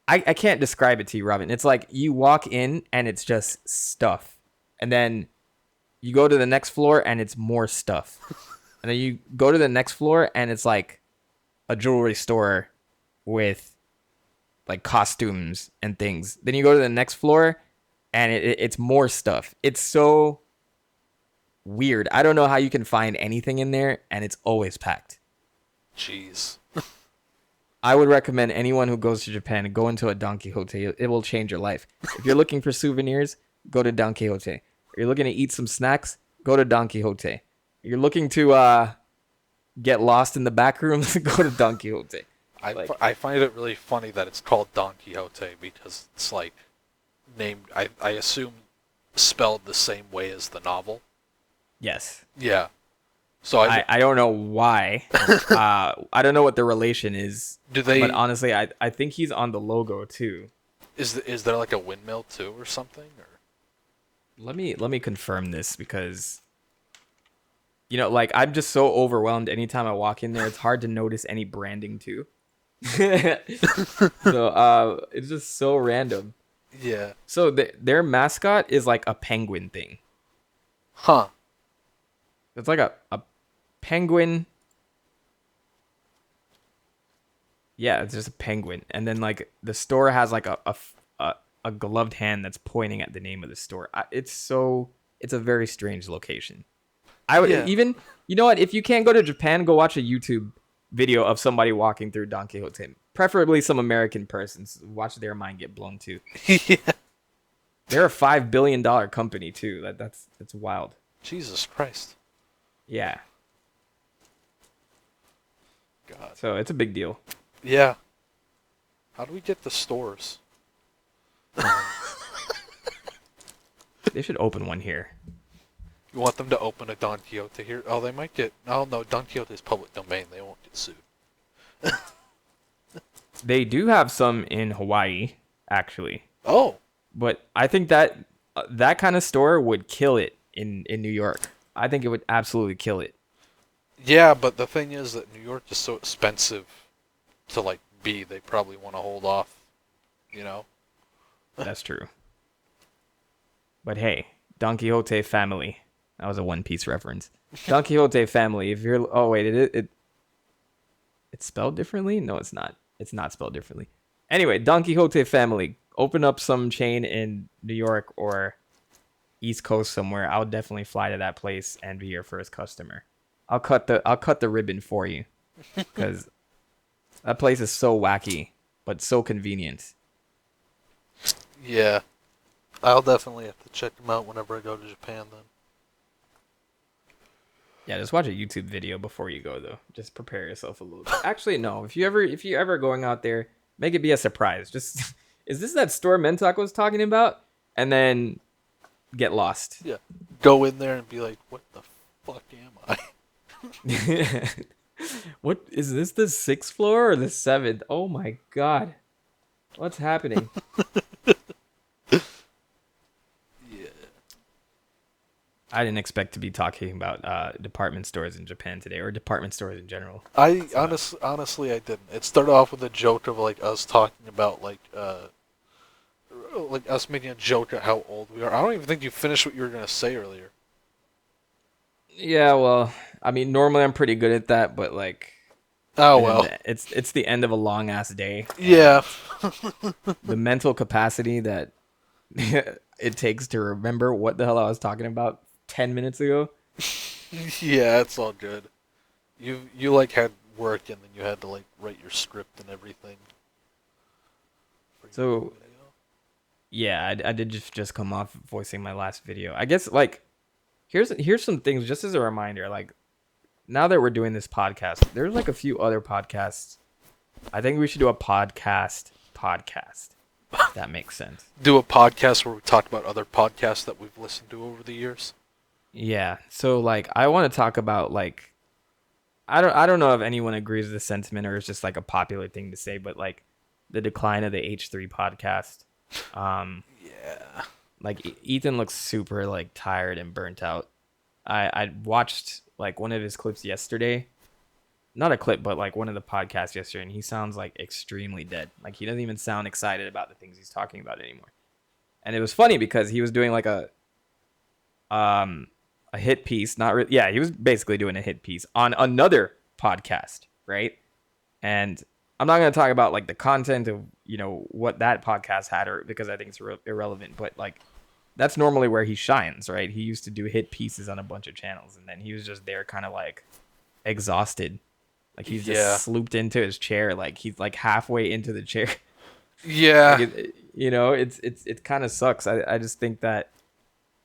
I can't describe it to you, Robin. It's like you walk in and it's just stuff. And then you go to the next floor and it's more stuff. And then you go to the next floor and it's like a jewelry store with like costumes and things. Then you go to the next floor and it's more stuff. It's so weird. I don't know how you can find anything in there and it's always packed. Jeez. I would recommend anyone who goes to Japan to go into a Don Quixote. It will change your life. If you're looking for souvenirs, go to Don Quixote. If you're looking to eat some snacks, go to Don Quixote. If you're looking to get lost in the back rooms, go to Don Quixote. I find it really funny that it's called Don Quixote because it's like named, I assume, spelled the same way as the novel. Yes. Yeah. So I don't know why. I don't know what the relation is. do they? But honestly, I think he's on the logo too. Is there like a windmill too or something? Or Let me confirm this because like I'm just so overwhelmed anytime I walk in there. It's hard to notice any branding too. So it's just so random. yeah. So their mascot is like a penguin thing. Huh. It's like a penguin. Yeah, it's just a penguin. And then like the store has like a gloved hand that's pointing at the name of the store. It's a very strange location. I would even, you know what, if you can't go to Japan, go watch a YouTube video of somebody walking through Don Quixote. Preferably some American persons. Watch their mind get blown too. Yeah. They're a $5 billion company too. That's wild. Jesus Christ. Yeah. God. So it's a big deal. Yeah. How do we get the stores? They should open one here. You want them to open a Don Quixote here? Oh, they might get... Oh, no, Don Quixote is public domain. They won't get sued. They do have some in Hawaii, actually. Oh. But I think that that kind of store would kill it in New York. I think it would absolutely kill it. Yeah, but the thing is that New York is so expensive to, like, be. They probably want to hold off, you know? That's true. But hey, Don Quixote family. That was a One Piece reference. Don Quixote family. If you're... Oh, wait. It's spelled differently? No, it's not. It's not spelled differently. Anyway, Don Quixote family. Open up some chain in New York or East Coast somewhere. I'll definitely fly to that place and be your first customer. I'll cut the ribbon for you because that place is so wacky but so convenient. Yeah. I'll definitely have to check them out whenever I go to Japan then. Yeah, just watch a YouTube video before you go though. Just prepare yourself a little bit. Actually, no. If you ever going out there, make it be a surprise. Just is this that store Mentok was talking about? And then get lost. Yeah. Go in there and be like, what the fuck am I? What is this, the 6th floor or the 7th? Oh my god. What's happening? Yeah. I didn't expect to be talking about department stores in Japan today, or department stores in general. Honestly, I didn't. It started off with a joke of like us talking about like us making a joke at how old we are. I don't even think you finished what you were gonna say earlier. Yeah, well, I mean, normally I'm pretty good at that, but like, oh well, it's the end of a long ass day. Yeah. The mental capacity that it takes to remember what the hell I was talking about 10 minutes ago. Yeah, it's all good. You like had work and then you had to like write your script and everything. So yeah, I did just come off voicing my last video. I guess like here's some things just as a reminder. Like now that we're doing this podcast, there's like a few other podcasts. I think we should do a podcast. If that makes sense. Do a podcast where we talk about other podcasts that we've listened to over the years. Yeah. So like I want to talk about like I don't know if anyone agrees with the sentiment or it's just like a popular thing to say, but like the decline of the H3 podcast. Yeah. Like Ethan looks super like tired and burnt out. I watched like one of his clips yesterday not a clip, but like one of the podcasts yesterday, and he sounds like extremely dead. Like he doesn't even sound excited about the things he's talking about anymore. And it was funny because he was doing like a hit piece, not really. Yeah, he was basically doing a hit piece on another podcast, right? And I'm not going to talk about like the content of, what that podcast had, or because I think it's irrelevant, but like that's normally where he shines, right? He used to do hit pieces on a bunch of channels, and then he was just there kind of like exhausted. Like he's just slooped into his chair, like he's like halfway into the chair. Yeah. Like it kind of sucks. I just think that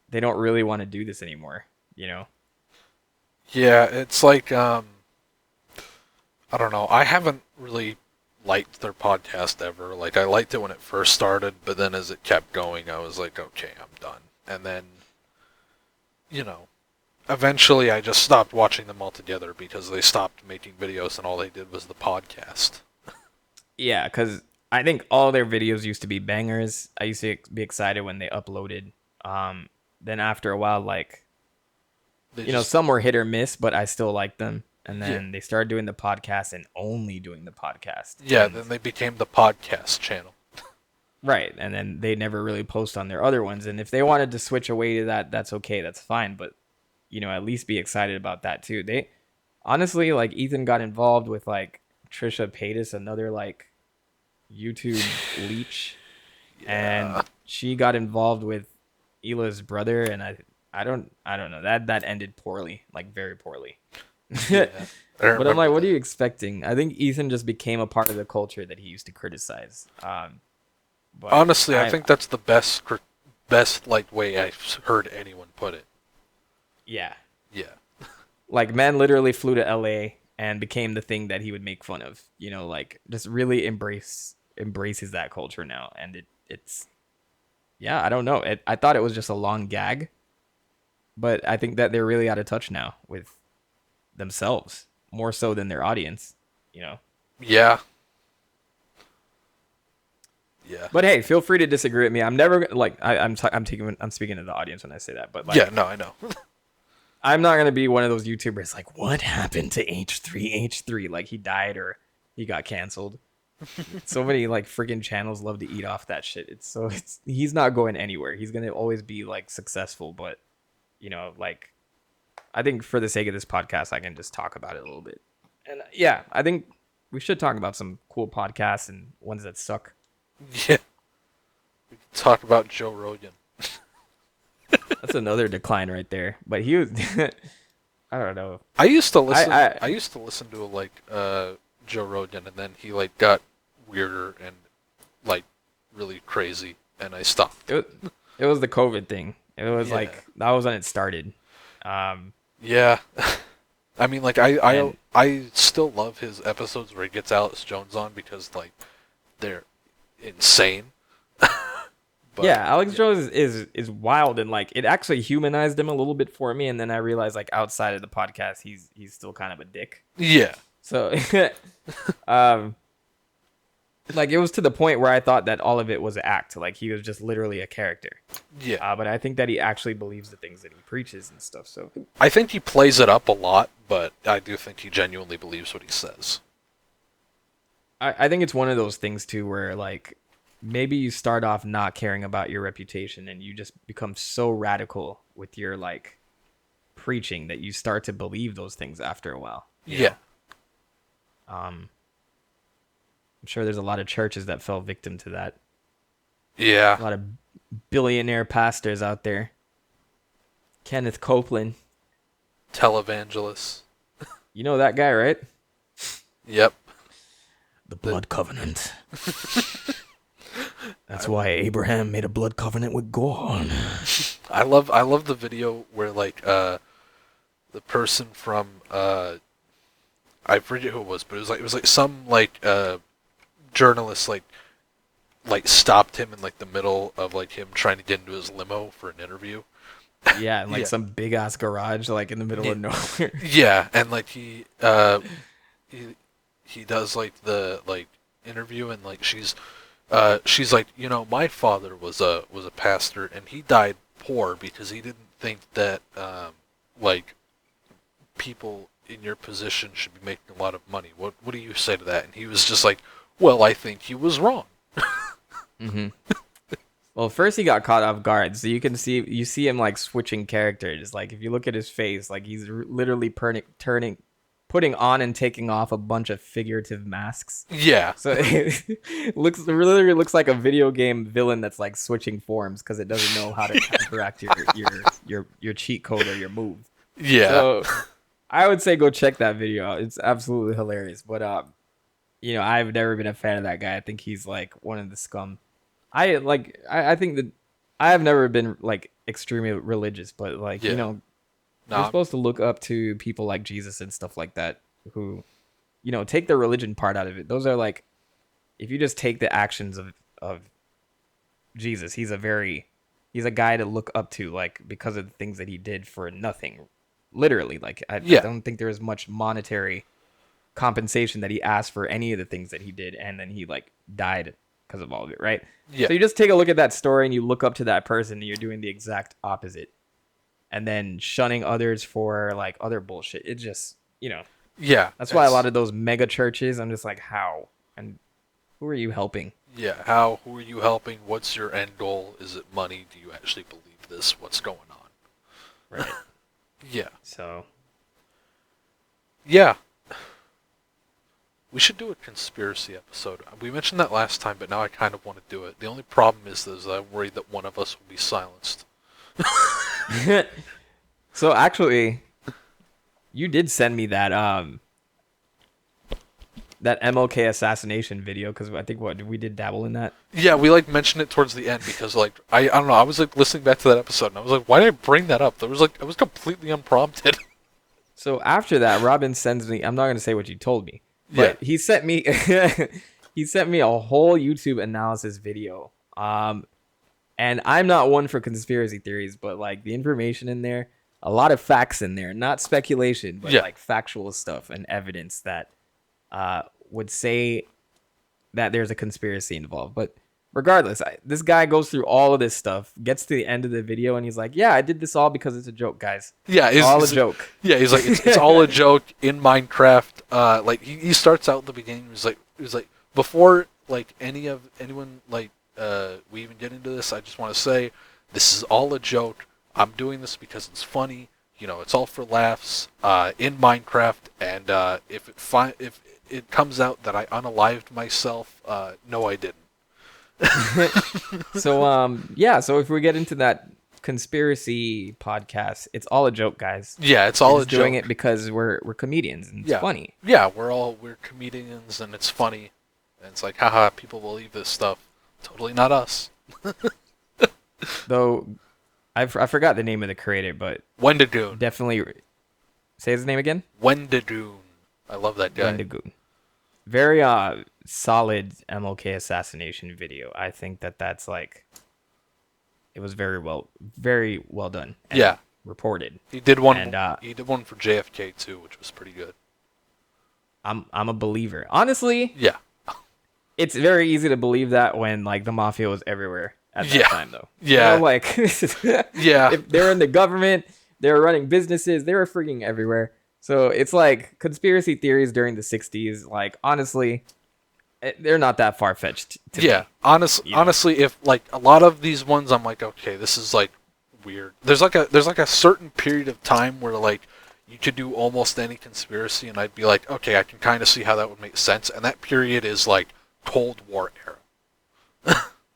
they don't really want to do this anymore, Yeah, it's like I don't know. I haven't really liked their podcast ever. Like I liked it when it first started, but then as it kept going, I was like, okay, I'm done. And then, eventually I just stopped watching them altogether because they stopped making videos and all they did was the podcast. Yeah, because I think all their videos used to be bangers. I used to be excited when they uploaded. Then after a while, like, some were hit or miss, but I still liked them. And then they started doing the podcast and only doing the podcast. Yeah, and, then they became the podcast channel. Right, and then they never really post on their other ones. And if they wanted to switch away to that, that's okay, that's fine. But, at least be excited about that too. They, honestly, like, Ethan got involved with, like, Trisha Paytas, another, like, YouTube leech. Yeah. And she got involved with Hila's brother, and I don't know. That ended poorly, like, very poorly. Yeah, but I'm like, what are you expecting? I think Ethan just became a part of the culture that he used to criticize. But honestly, I think that's the best like way I've heard anyone put it. Yeah. Yeah. Like, man literally flew to LA and became the thing that he would make fun of. Like, just really embraces that culture now, and it's yeah, I don't know. I thought it was just a long gag, but I think that they're really out of touch now with themselves, more so than their audience, Yeah. Yeah. But hey, feel free to disagree with me. I'm never like I'm speaking to the audience when I say that, but like, yeah, no, I know. I'm not gonna be one of those YouTubers like, what happened to H3? Like he died or he got canceled. So many like freaking channels love to eat off that shit. He's not going anywhere. He's gonna always be like successful, but like, I think for the sake of this podcast, I can just talk about it a little bit. And yeah, I think we should talk about some cool podcasts and ones that suck. Yeah. We can talk about Joe Rogan. That's another decline right there. But he was I don't know. I used to listen I used to listen to like Joe Rogan, and then he like got weirder and like really crazy, and I stopped. It was the COVID thing. It was like that was when it started. Yeah. I mean, like, I still love his episodes where he gets Alex Jones on because, like, they're insane. But, yeah, Alex Jones is wild, and, like, it actually humanized him a little bit for me, and then I realized, like, outside of the podcast, he's still kind of a dick. Yeah. So, like, it was to the point where I thought that all of it was an act. Like, he was just literally a character. Yeah. But I think that he actually believes the things that he preaches and stuff. So I think he plays it up a lot, but I do think he genuinely believes what he says. I think it's one of those things, too, where, like, maybe you start off not caring about your reputation and you just become so radical with your, like, preaching that you start to believe those things after a while. Yeah. I'm sure there's a lot of churches that fell victim to that. Yeah. A lot of billionaire pastors out there. Kenneth Copeland. Televangelist. You know that guy, right? Yep. The blood covenant. That's why Abraham made a blood covenant with God. I love the video where like the person from I forget who it was, but it was like some like journalist like stopped him in like the middle of like him trying to get into his limo for an interview. Yeah, and like some big ass garage like in the middle of nowhere. Yeah, and like he does like the like interview, and like she's like, my father was a pastor, and he died poor because he didn't think that like people in your position should be making a lot of money. What do you say to that? And he was just like, well, I think he was wrong. Mm-hmm. Well, first he got caught off guard, so you see him like switching characters. Like if you look at his face, like he's literally putting on and taking off a bunch of figurative masks. Yeah. So it literally looks like a video game villain that's like switching forms because it doesn't know how to counteract your cheat code or your move. Yeah. So I would say go check that video out. It's absolutely hilarious. But I've never been a fan of that guy. I think he's like one of the scum. I think that I have never been like extremely religious, but like you're supposed to look up to people like Jesus and stuff like that who, take the religion part out of it. Those are like, if you just take the actions of Jesus, he's a guy to look up to, like because of the things that he did for nothing, literally. Like I don't think there is much monetary compensation that he asked for any of the things that he did, and then he like died because of all of it, right? Yeah. So you just take a look at that story and you look up to that person and you're doing the exact opposite. And then shunning others for like other bullshit. It just, Yeah. That's why a lot of those mega churches, I'm just like, how? And who are you helping? Yeah, how? Who are you helping? What's your end goal? Is it money? Do you actually believe this? What's going on? Right. Yeah. So. Yeah. We should do a conspiracy episode. We mentioned that last time, but now I kind of want to do it. The only problem is that I'm worried that one of us will be silenced. So actually, you did send me that MLK assassination video because I think we did dabble in that. Yeah, we like mentioned it towards the end because like I don't know, I was like listening back to that episode and I was like, why did I bring that up? It was completely unprompted. So after that, Robin sends me. I'm not gonna say what you told me, but he sent me a whole YouTube analysis video. And I'm not one for conspiracy theories, but like the information in there, a lot of facts in there, not speculation, but like factual stuff and evidence that would say that there's a conspiracy involved. But regardless, this guy goes through all of this stuff, gets to the end of the video, and he's like, yeah, I did this all because it's a joke, guys. Yeah, it's all a joke. Yeah, he's like, it's all a joke in Minecraft. Like he starts out at the beginning, he was like before like anyone like we even get into this, I just want to say this is all a joke. I'm doing this because it's funny. It's all for laughs in Minecraft. And if it comes out that I unalived myself, no, I didn't. So if we get into that conspiracy podcast, it's all a joke, guys. Yeah, it's all a joke. Doing it because we're comedians and it's funny. Yeah, we're comedians and it's funny. And it's like, haha, people believe this stuff. Totally not us. Though, I forgot the name of the creator, but Wendigoon. Definitely say his name again. Wendigoon. I love that guy. Wendigoon. Very solid MLK assassination video. I think that's like it was very well done. And reported. He did one. And, he did one for JFK too, which was pretty good. I'm a believer, honestly. Yeah. It's very easy to believe that when like the mafia was everywhere at that time, though. Yeah. Like yeah. If they're in the government, they're running businesses, they were freaking everywhere. So it's like conspiracy theories during the 60s. Like honestly, they're not that far fetched. Yeah. Honestly, if like a lot of these ones, I'm like, okay, this is like weird. There's like a certain period of time where like you could do almost any conspiracy, and I'd be like, okay, I can kind of see how that would make sense. And that period is like Cold War era.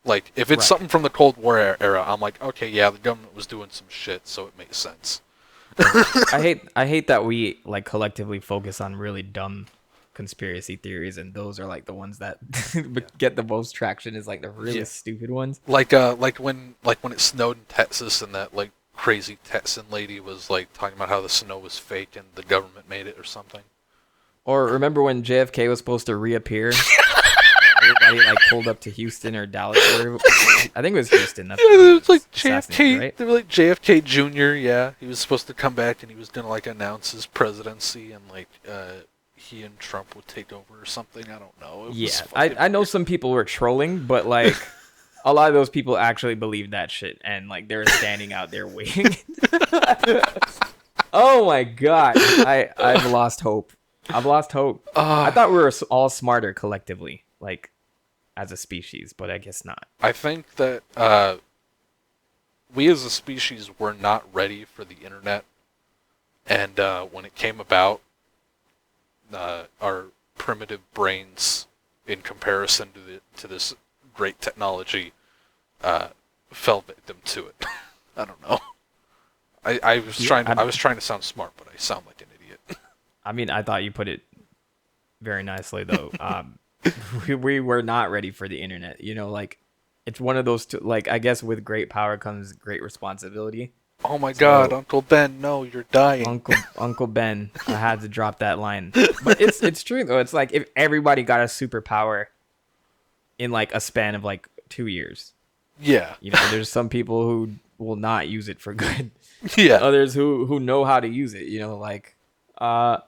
Like if it's something from the Cold War era, I'm like, okay, yeah, the government was doing some shit, so it makes sense. I hate that we like collectively focus on really dumb conspiracy theories, and those are like the ones that get the most traction. Is like the really stupid ones. Like when it snowed in Texas, and that like crazy Texan lady was like talking about how the snow was fake and the government made it or something. Or remember when JFK was supposed to reappear? Everybody like pulled up to Houston or Dallas. Or I think it was Houston. That's yeah, it was like JFK. Right? They were like JFK Jr. Yeah, he was supposed to come back and he was gonna like announce his presidency, and like he and Trump would take over or something. I don't know. I know some people were trolling, but like a lot of those people actually believed that shit, and like they were standing out there waiting. Oh my god. I've lost hope. I've lost hope. I thought we were all smarter collectively, like as a species, but I guess not. I think that we as a species were not ready for the internet, and when it came about, our primitive brains, in comparison to this great technology, fell victim to it. I don't know. I was trying to sound smart, but I sound like an idiot. I mean, I thought you put it very nicely, though. We were not ready for the internet. You know, like, it's one of those two, like, I guess with great power comes great responsibility. Oh my God, Uncle Ben, no, you're dying. Uncle Ben, I had to drop that line. But it's true, though. It's like if everybody got a superpower in, like, a span of, like, 2 years. Yeah. You know, there's some people who will not use it for good. Yeah. Others who know how to use it, you know, like, the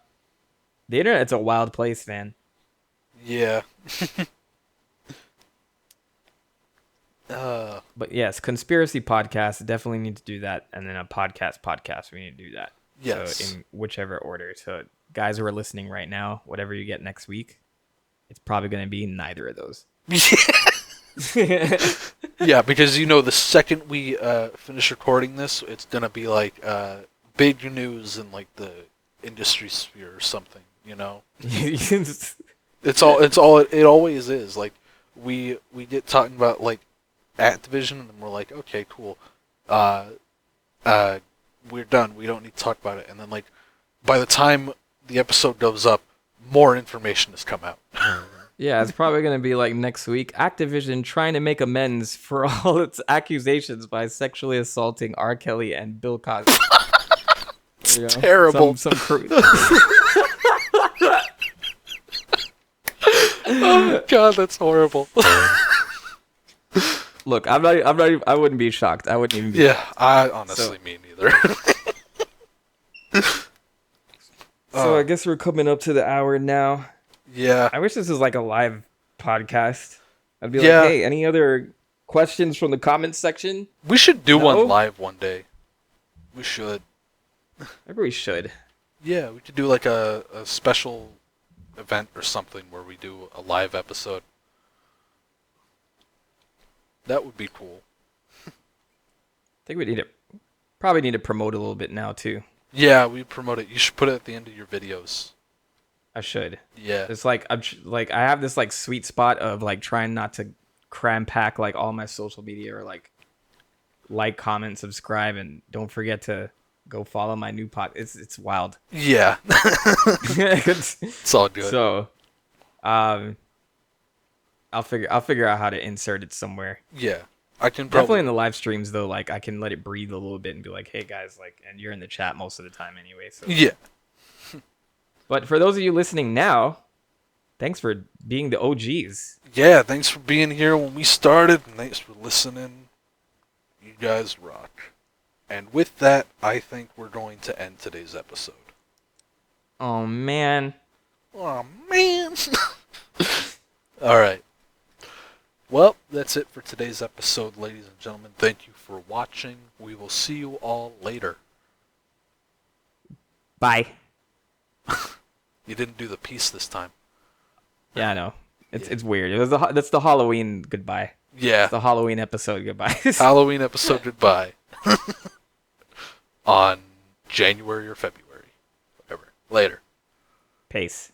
internet's a wild place, man. Yeah. But yes, conspiracy podcasts definitely need to do that, and then a podcast we need to do that. Yes. So in whichever order. So guys who are listening right now, whatever you get next week, it's probably going to be neither of those. Yeah, because you know the second we finish recording this, it's gonna be like big news in like the industry sphere or something. You know, it always is. Like we get talking about like Activision, and then we're like, okay, cool, we're done. We don't need to talk about it. And then like by the time the episode goes up, more information has come out. Yeah, it's probably going to be like next week. Activision trying to make amends for all its accusations by sexually assaulting R. Kelly and Bill Cosby. It's terrible. Oh God, that's horrible. Look, I wouldn't be shocked. I wouldn't even be shocked. I honestly me neither. So I guess we're coming up to the hour now. Yeah. I wish this was like a live podcast. I'd be like, hey, any other questions from the comments section? We should do one live one day. We should. Maybe we should. Yeah, we could do like a special event or something where we do a live episode. That would be cool. I think we probably need to promote a little bit now too. Yeah, we promote it. You should put it at the end of your videos. I should. Yeah. It's like I have this like sweet spot of like trying not to cram pack like all my social media or like, comment, subscribe, and don't forget to go follow my new pod. It's wild. Yeah. It's all good. So, I'll figure out how to insert it somewhere. Yeah. I can definitely in the live streams though. Like I can let it breathe a little bit and be like, hey guys, like, and you're in the chat most of the time anyway. So yeah. But for those of you listening now, thanks for being the OGs. Yeah, thanks for being here when we started, and thanks for listening. You guys rock. And with that, I think we're going to end today's episode. Oh, man. Oh, man. All right. Well, that's it for today's episode, ladies and gentlemen. Thank you for watching. We will see you all later. Bye. You didn't do the peace this time. Yeah, I know. It's weird. That's the Halloween goodbye. Yeah. It's the Halloween episode goodbye. Halloween episode goodbye. On January or February. Whatever. Later. Peace.